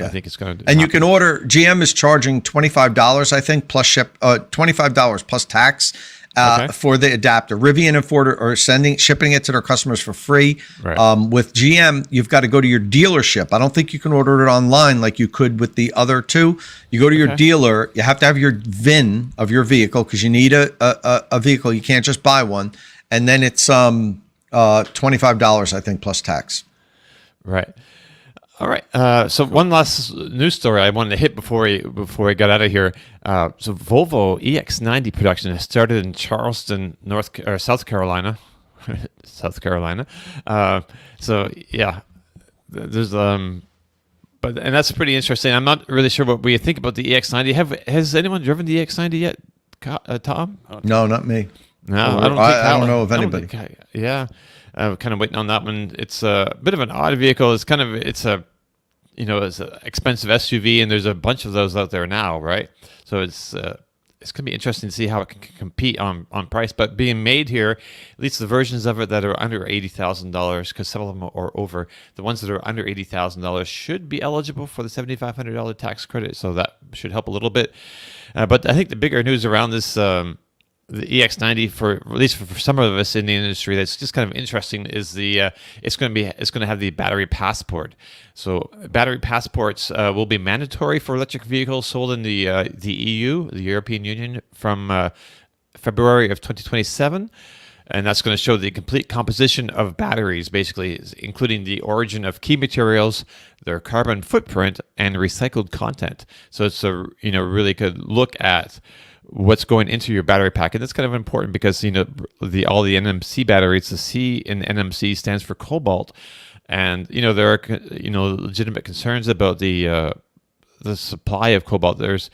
think it's going to. And you can order. GM is charging $25, I think, plus $25 plus tax. For the adapter. Rivian and Ford are shipping it to their customers for free. Right. With GM, you've got to go to your dealership. I don't think you can order it online like you could with the other two. You go to your dealer. You have to have your VIN of your vehicle because you need a vehicle. You can't just buy one. And then it's $25, I think, plus tax. Right. All right. So one last news story I wanted to hit before we got out of here. So Volvo EX90 production has started in Charleston, South Carolina. South Carolina. So yeah, there's but and that's pretty interesting. I'm not really sure what we think about the EX90. Has anyone driven the EX90 yet, Tom? No, not me. No, I don't know of anybody. Yeah, kind of waiting on that one. It's a bit of an odd vehicle. It's a it's an expensive SUV, and there's a bunch of those out there now, right? So it's going to be interesting to see how it can compete on price. But being made here, at least the versions of it that are under $80,000, because some of them are over, the ones that are under $80,000 should be eligible for the $7,500 tax credit. So that should help a little bit. But I think the bigger news around this, the EX90, for at least for some of us in the industry, that's just kind of interesting, is it's going to have the battery passport. So battery passports will be mandatory for electric vehicles sold in the EU, the European Union, from February of 2027. And that's going to show the complete composition of batteries, basically, including the origin of key materials, their carbon footprint, and recycled content. So it's a really good look at what's going into your battery pack. And that's kind of important because all the NMC batteries, the C in NMC stands for cobalt, and there are legitimate concerns about the supply of cobalt. There's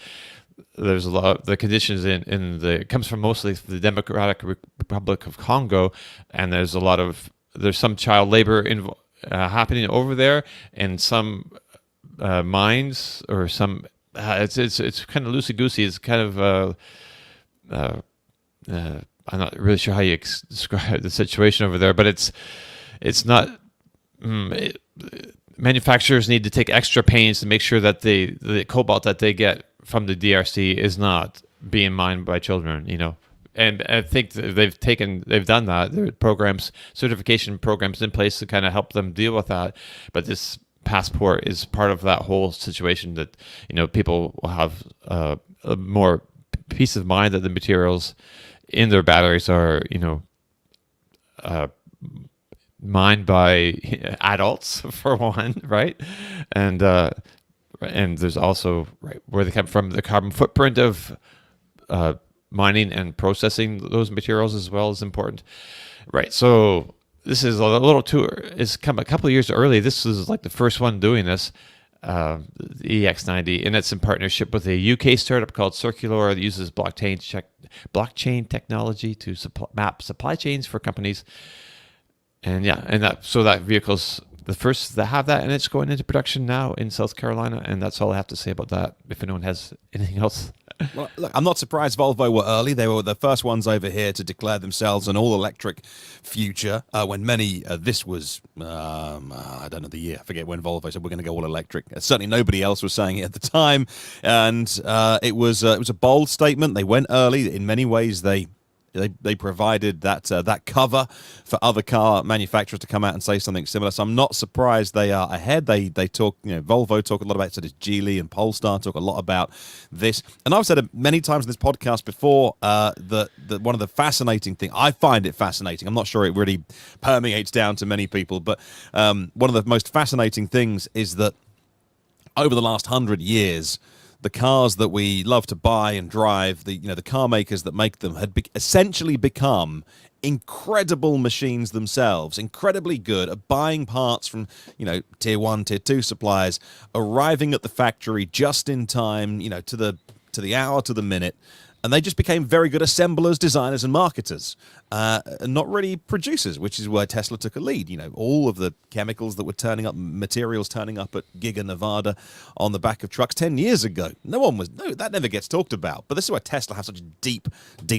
a lot of the conditions it comes from mostly the Democratic Republic of Congo, and there's some child labor happening over there, and some mines or some. It's kind of loosey goosey. It's kind of I'm not really sure how you describe the situation over there, but it's not. Manufacturers need to take extra pains to make sure that the cobalt that they get from the DRC is not being mined by children. And I think they've done that. There are certification programs in place to kind of help them deal with that. But this passport is part of that whole situation, that people will have a more peace of mind that the materials in their batteries are mined by adults, for one, right? And there's also where they come from, the carbon footprint of mining and processing those materials as well is important, right? So this is a little too. It's come a couple of years early. This is like the first one doing this, the EX90, and it's in partnership with a UK startup called Circular that uses blockchain technology to map supply chains for companies. And that vehicle's the first that have that, and it's going into production now in South Carolina. And that's all I have to say about that. If anyone has anything else. Well, look, I'm not surprised Volvo were early. They were the first ones over here to declare themselves an all-electric future. When this was, I don't know the year. I forget when Volvo said we're going to go all-electric. Certainly nobody else was saying it at the time. And it was a bold statement. They went early. In many ways, they provided that cover for other car manufacturers to come out and say something similar. So I'm not surprised they are ahead. They talk, Volvo talk a lot about it. So does Geely and Polestar talk a lot about this. And I've said it many times in this podcast before that one of the fascinating things, I find it fascinating. I'm not sure it really permeates down to many people, but one of the most fascinating things is that over the last 100 years, the cars that we love to buy and drive, the car makers that make them had essentially become incredible machines themselves, incredibly good at buying parts from, tier 1, tier 2 suppliers, arriving at the factory just in time, to the hour, to the minute. And they just became very good assemblers, designers, and marketers, and not really producers, which is where Tesla took a lead. All of the chemicals that were materials turning up at Giga Nevada on the back of trucks 10 years ago. That never gets talked about. But this is why Tesla have such deep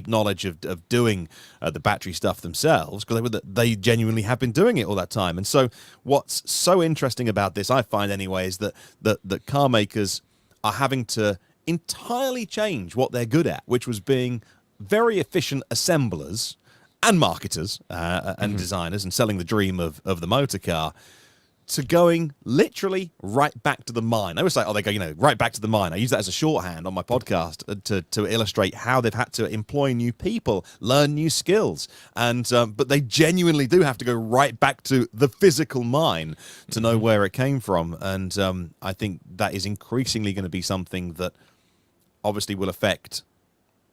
knowledge of doing the battery stuff themselves, because they genuinely have been doing it all that time. And so what's so interesting about this, I find anyway, is that car makers are having to entirely change what they're good at, which was being very efficient assemblers and marketers and designers and selling the dream of the motor car, to going literally right back to the mine. I always say, they go, right back to the mine. I use that as a shorthand on my podcast to illustrate how they've had to employ new people, learn new skills. And but they genuinely do have to go right back to the physical mine to know where it came from. And I think that is increasingly going to be something that obviously will affect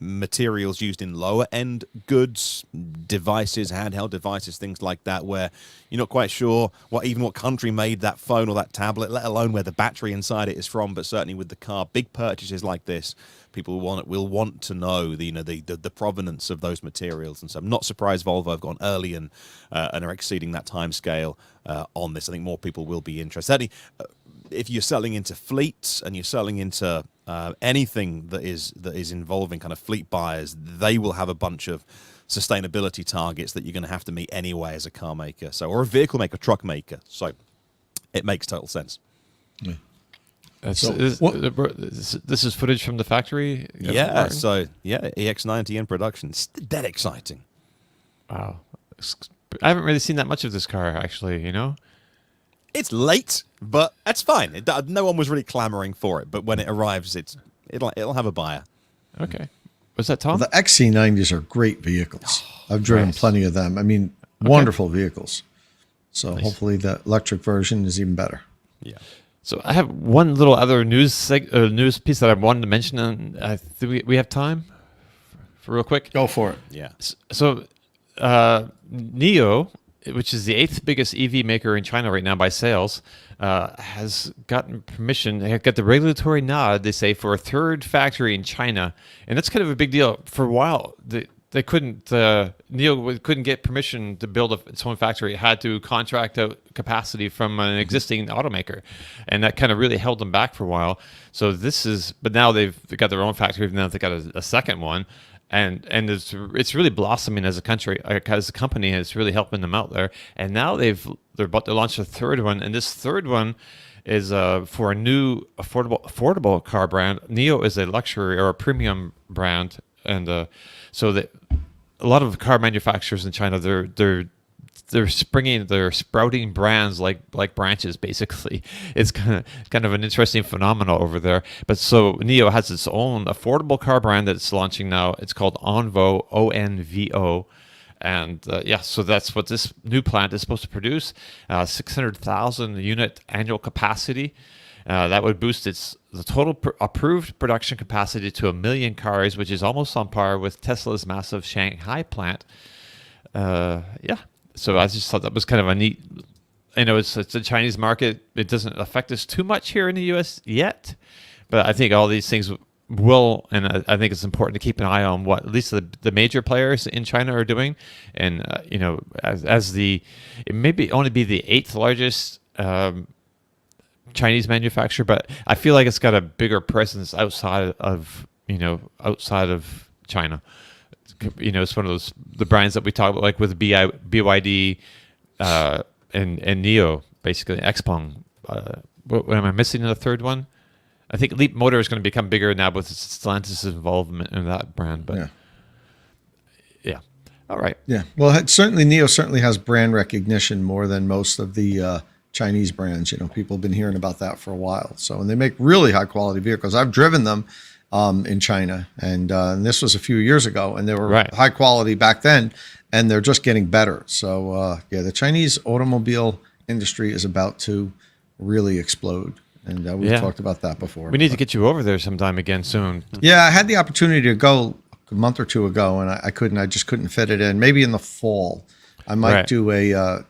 materials used in lower end goods, devices, handheld devices, things like that, where you're not quite sure what country made that phone or that tablet, let alone where the battery inside it is from. But certainly with the car, big purchases like this, people will want to know the provenance of those materials. And so I'm not surprised Volvo have gone early and are exceeding that time scale on this. I think more people will be interested. Certainly, if you're selling into fleets and you're selling into anything that is involving kind of fleet buyers, they will have a bunch of sustainability targets that you're going to have to meet anyway as a car maker, or a vehicle maker, truck maker. So it makes total sense. Yeah. This is footage from the factory. Yeah. So EX90 in production. It's dead exciting. Wow. I haven't really seen that much of this car, actually. It's late, but that's fine. No one was really clamoring for it. But when it arrives, it'll have a buyer. Okay. Was that Tom? The XC90s are great vehicles. I've driven nice. plenty of them. I mean, wonderful vehicles. So hopefully the electric version is even better. Yeah. So I have one little other news piece that I wanted to mention. And we have time for real quick. Go for it. Yeah. So NIO, which is the 8th biggest EV maker in China right now by sales, has gotten permission. They have got the regulatory nod, they say, for a third factory in China, and that's kind of a big deal. For a while, they couldn't. NIO couldn't get permission to build its own factory. It had to contract out capacity from an existing automaker, and that kind of really held them back for a while. So but now they've got their own factory. Now they've got a second one. And it's really blossoming as a country, as a company, and it's really helping them out there. And now they're about to launch a third one, and this third one is for a new affordable car brand. NIO is a luxury or a premium brand, and so that a lot of car manufacturers in China they're sprouting brands like branches, basically. It's kind of an interesting phenomenon over there. But so NIO has its own affordable car brand that's launching now. It's called Onvo, ONVO. And so that's what this new plant is supposed to produce, 600,000 unit annual capacity. That would boost the total approved production capacity to 1 million cars, which is almost on par with Tesla's massive Shanghai plant. So I just thought that was kind of a neat. It's a Chinese market. It doesn't affect us too much here in the U.S. yet, but I think all these things will, and I think it's important to keep an eye on what at least the major players in China are doing. And it may only be the 8th largest Chinese manufacturer, but I feel like it's got a bigger presence outside of China. It's one of the brands that we talk about, like with BYD and NIO, basically Xpeng. What am I missing in the third one? I think Leap Motor is going to become bigger now with Stellantis' involvement in that brand. But yeah. All right. Yeah. Well, NIO certainly has brand recognition more than most of the Chinese brands. People have been hearing about that for a while. So, and they make really high quality vehicles. I've driven them in China, and this was a few years ago, and they were high quality back then, and they're just getting better. So the Chinese automobile industry is about to really explode, and we've talked about that before. We need to get you over there sometime again soon. Yeah, I had the opportunity to go a month or two ago, and I just couldn't fit it in. Maybe in the fall, I might do a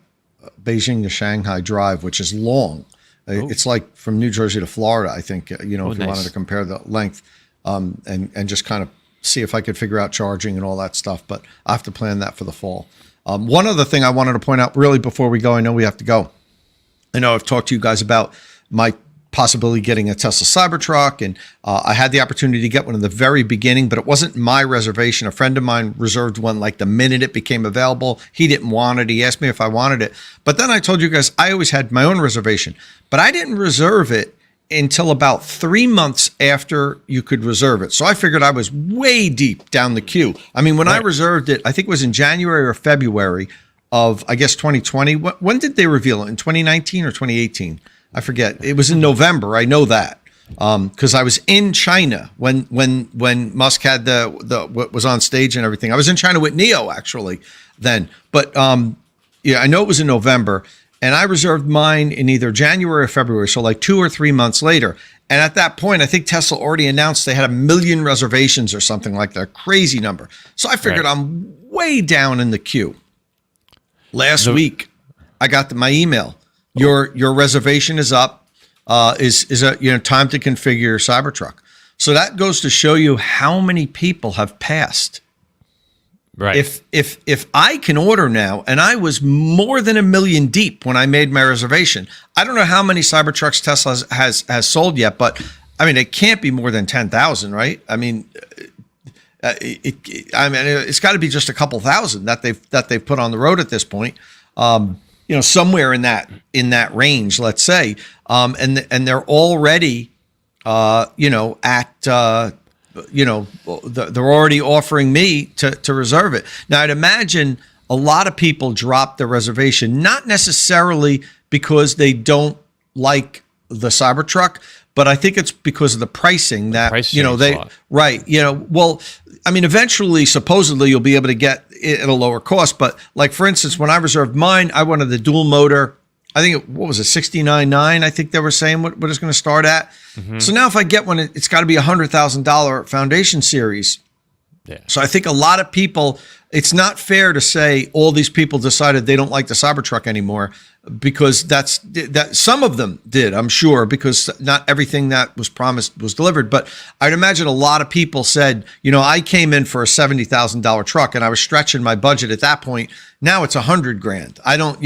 Beijing to Shanghai drive, which is long. It's like from New Jersey to Florida, I think. If you wanted to compare the length. And just kind of see if I could figure out charging and all that stuff. But I have to plan that for the fall. One other thing I wanted to point out really before we go, I know we have to go. I know I've talked to you guys about my possibility getting a Tesla Cybertruck, and I had the opportunity to get one in the very beginning, but it wasn't my reservation. A friend of mine reserved one like the minute it became available. He didn't want it. He asked me if I wanted it. But then I told you guys I always had my own reservation, but I didn't reserve it until about 3 months after you could reserve it. So I figured I was way deep down the queue. I mean, when I reserved it, I think it was in January or February of, I guess, 2020. When did they reveal it? In 2019 or 2018? I forget. It was in November. I know that because I was in China when Musk had what was on stage and everything. I was in China with NIO actually then. But I know it was in November. and I reserved mine in either January or February, so like 2 or 3 months later. And at that point, I think Tesla already announced they had 1 million reservations or something like that, a crazy number. So I figured I'm way down in the queue. Last week, I got my email. Your reservation is up. Is time to configure your Cybertruck. So that goes to show you how many people have passed. Right. If I can order now, and I was more than 1 million deep when I made my reservation. I don't know how many Cybertrucks Tesla has sold yet, but I mean, it can't be more than 10,000, right? I mean, it's got to be just a couple thousand that they've put on the road at this point. Somewhere in that range, let's say, and they're already, they're already offering me to reserve it. Now, I'd imagine a lot of people drop their reservation, not necessarily because they don't like the Cybertruck, but I think it's because of the pricing that, right. Well, I mean, eventually, supposedly you'll be able to get it at a lower cost. But like, for instance, when I reserved mine, I wanted the dual motor. I think what was it, $69,900? I think they were saying what it's going to start at. Mm-hmm. So now if I get one, it's got to be $100,000 Foundation Series. Yeah. So I think a lot of people, it's not fair to say all these people decided they don't like the Cybertruck anymore, because that some of them did, I'm sure, because not everything that was promised was delivered. But I'd imagine a lot of people said, I came in for a $70,000 truck and I was stretching my budget at that point. Now it's $100,000. I don't,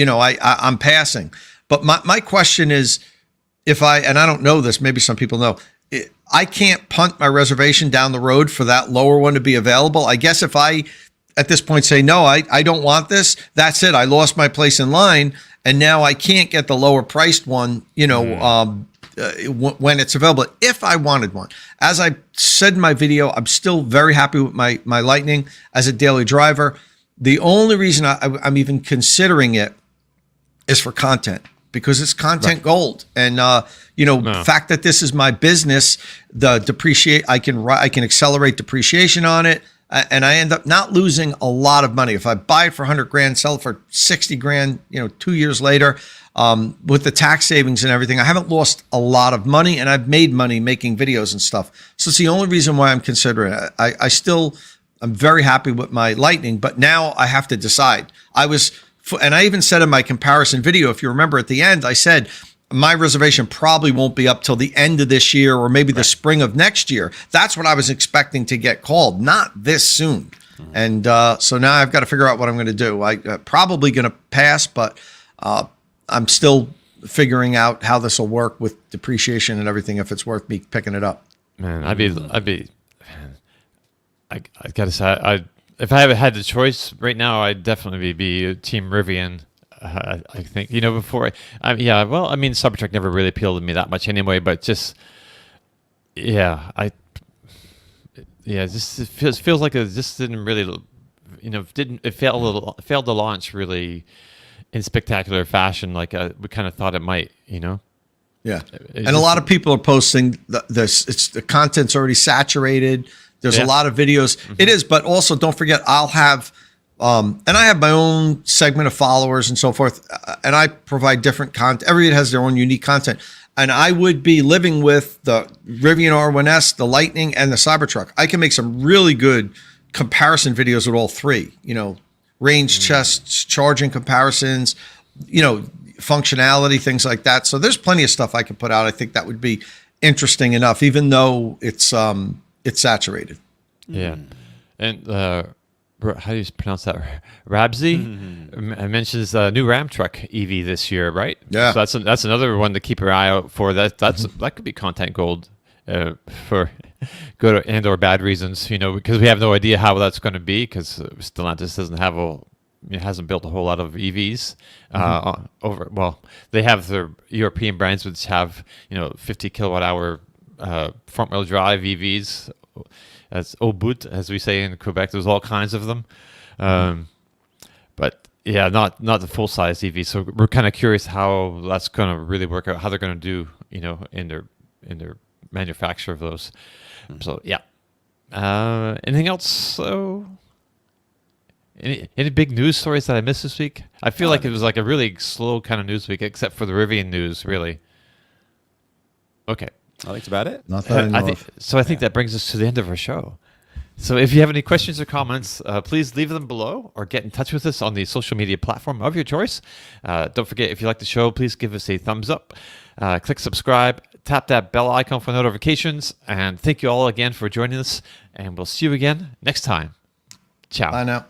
I'm passing. But my question is, and I don't know this, maybe some people know, I can't punt my reservation down the road for that lower one to be available. I guess if I, at this point, say, no, I don't want this, that's it. I lost my place in line, and now I can't get the lower priced one, when it's available, if I wanted one. As I said in my video, I'm still very happy with my Lightning as a daily driver. The only reason I'm even considering it is for content, because it's content gold. And, the fact that this is my business, I can accelerate depreciation on it. And I end up not losing a lot of money. If I buy it for $100,000, sell it for $60,000, 2 years later, with the tax savings and everything, I haven't lost a lot of money, and I've made money making videos and stuff. So it's the only reason why I'm considering it. I'm very happy with my Lightning, but now I have to decide. And I even said in my comparison video, if you remember at the end, I said, my reservation probably won't be up till the end of this year or maybe the spring of next year. That's what I was expecting to get called, not this soon. Mm-hmm. And so now I've got to figure out what I'm going to do. I'm probably going to pass, but I'm still figuring out how this will work with depreciation and everything, if it's worth me picking it up. Man, I got to say, if I had the choice right now, I'd definitely be Team Rivian. I think, before, Cybertruck never really appealed to me that much anyway, but just, it feels like it just didn't really, it failed to launch really in spectacular fashion like we kind of thought it might, Yeah. And a lot of people are posting the content's already saturated. There's a lot of videos. Mm-hmm. It is, but also don't forget, I'll have, and I have my own segment of followers and so forth, and I provide different content. Everybody has their own unique content. And I would be living with the Rivian R1S, the Lightning, and the Cybertruck. I can make some really good comparison videos with all three, range tests, charging comparisons, functionality, things like that. So there's plenty of stuff I can put out. I think that would be interesting enough, even though it's saturated. Yeah. And how do you pronounce that? Rabzi mentions a new Ram truck EV this year, right? Yeah. So that's another one to keep your eye out for. That could be content gold for good and or bad reasons, because we have no idea how that's going to be, because Stellantis hasn't built a whole lot of EVs they have their European brands which have 50 kilowatt hour front wheel drive EVs. That's au bout, as we say in Quebec. There's all kinds of them, but not the full size EV. So we're kind of curious how that's going to really work out. How they're going to do, in their manufacture of those. So anything else? So Any big news stories that I missed this week? I feel like it was like a really slow kind of news week, except for the Rivian news, really. Okay. I think that's about it. Not that I know of. I think that brings us to the end of our show. So if you have any questions or comments, please leave them below or get in touch with us on the social media platform of your choice. Don't forget, if you like the show, please give us a thumbs up. Click subscribe. Tap that bell icon for notifications. And thank you all again for joining us. And we'll see you again next time. Ciao. Bye now.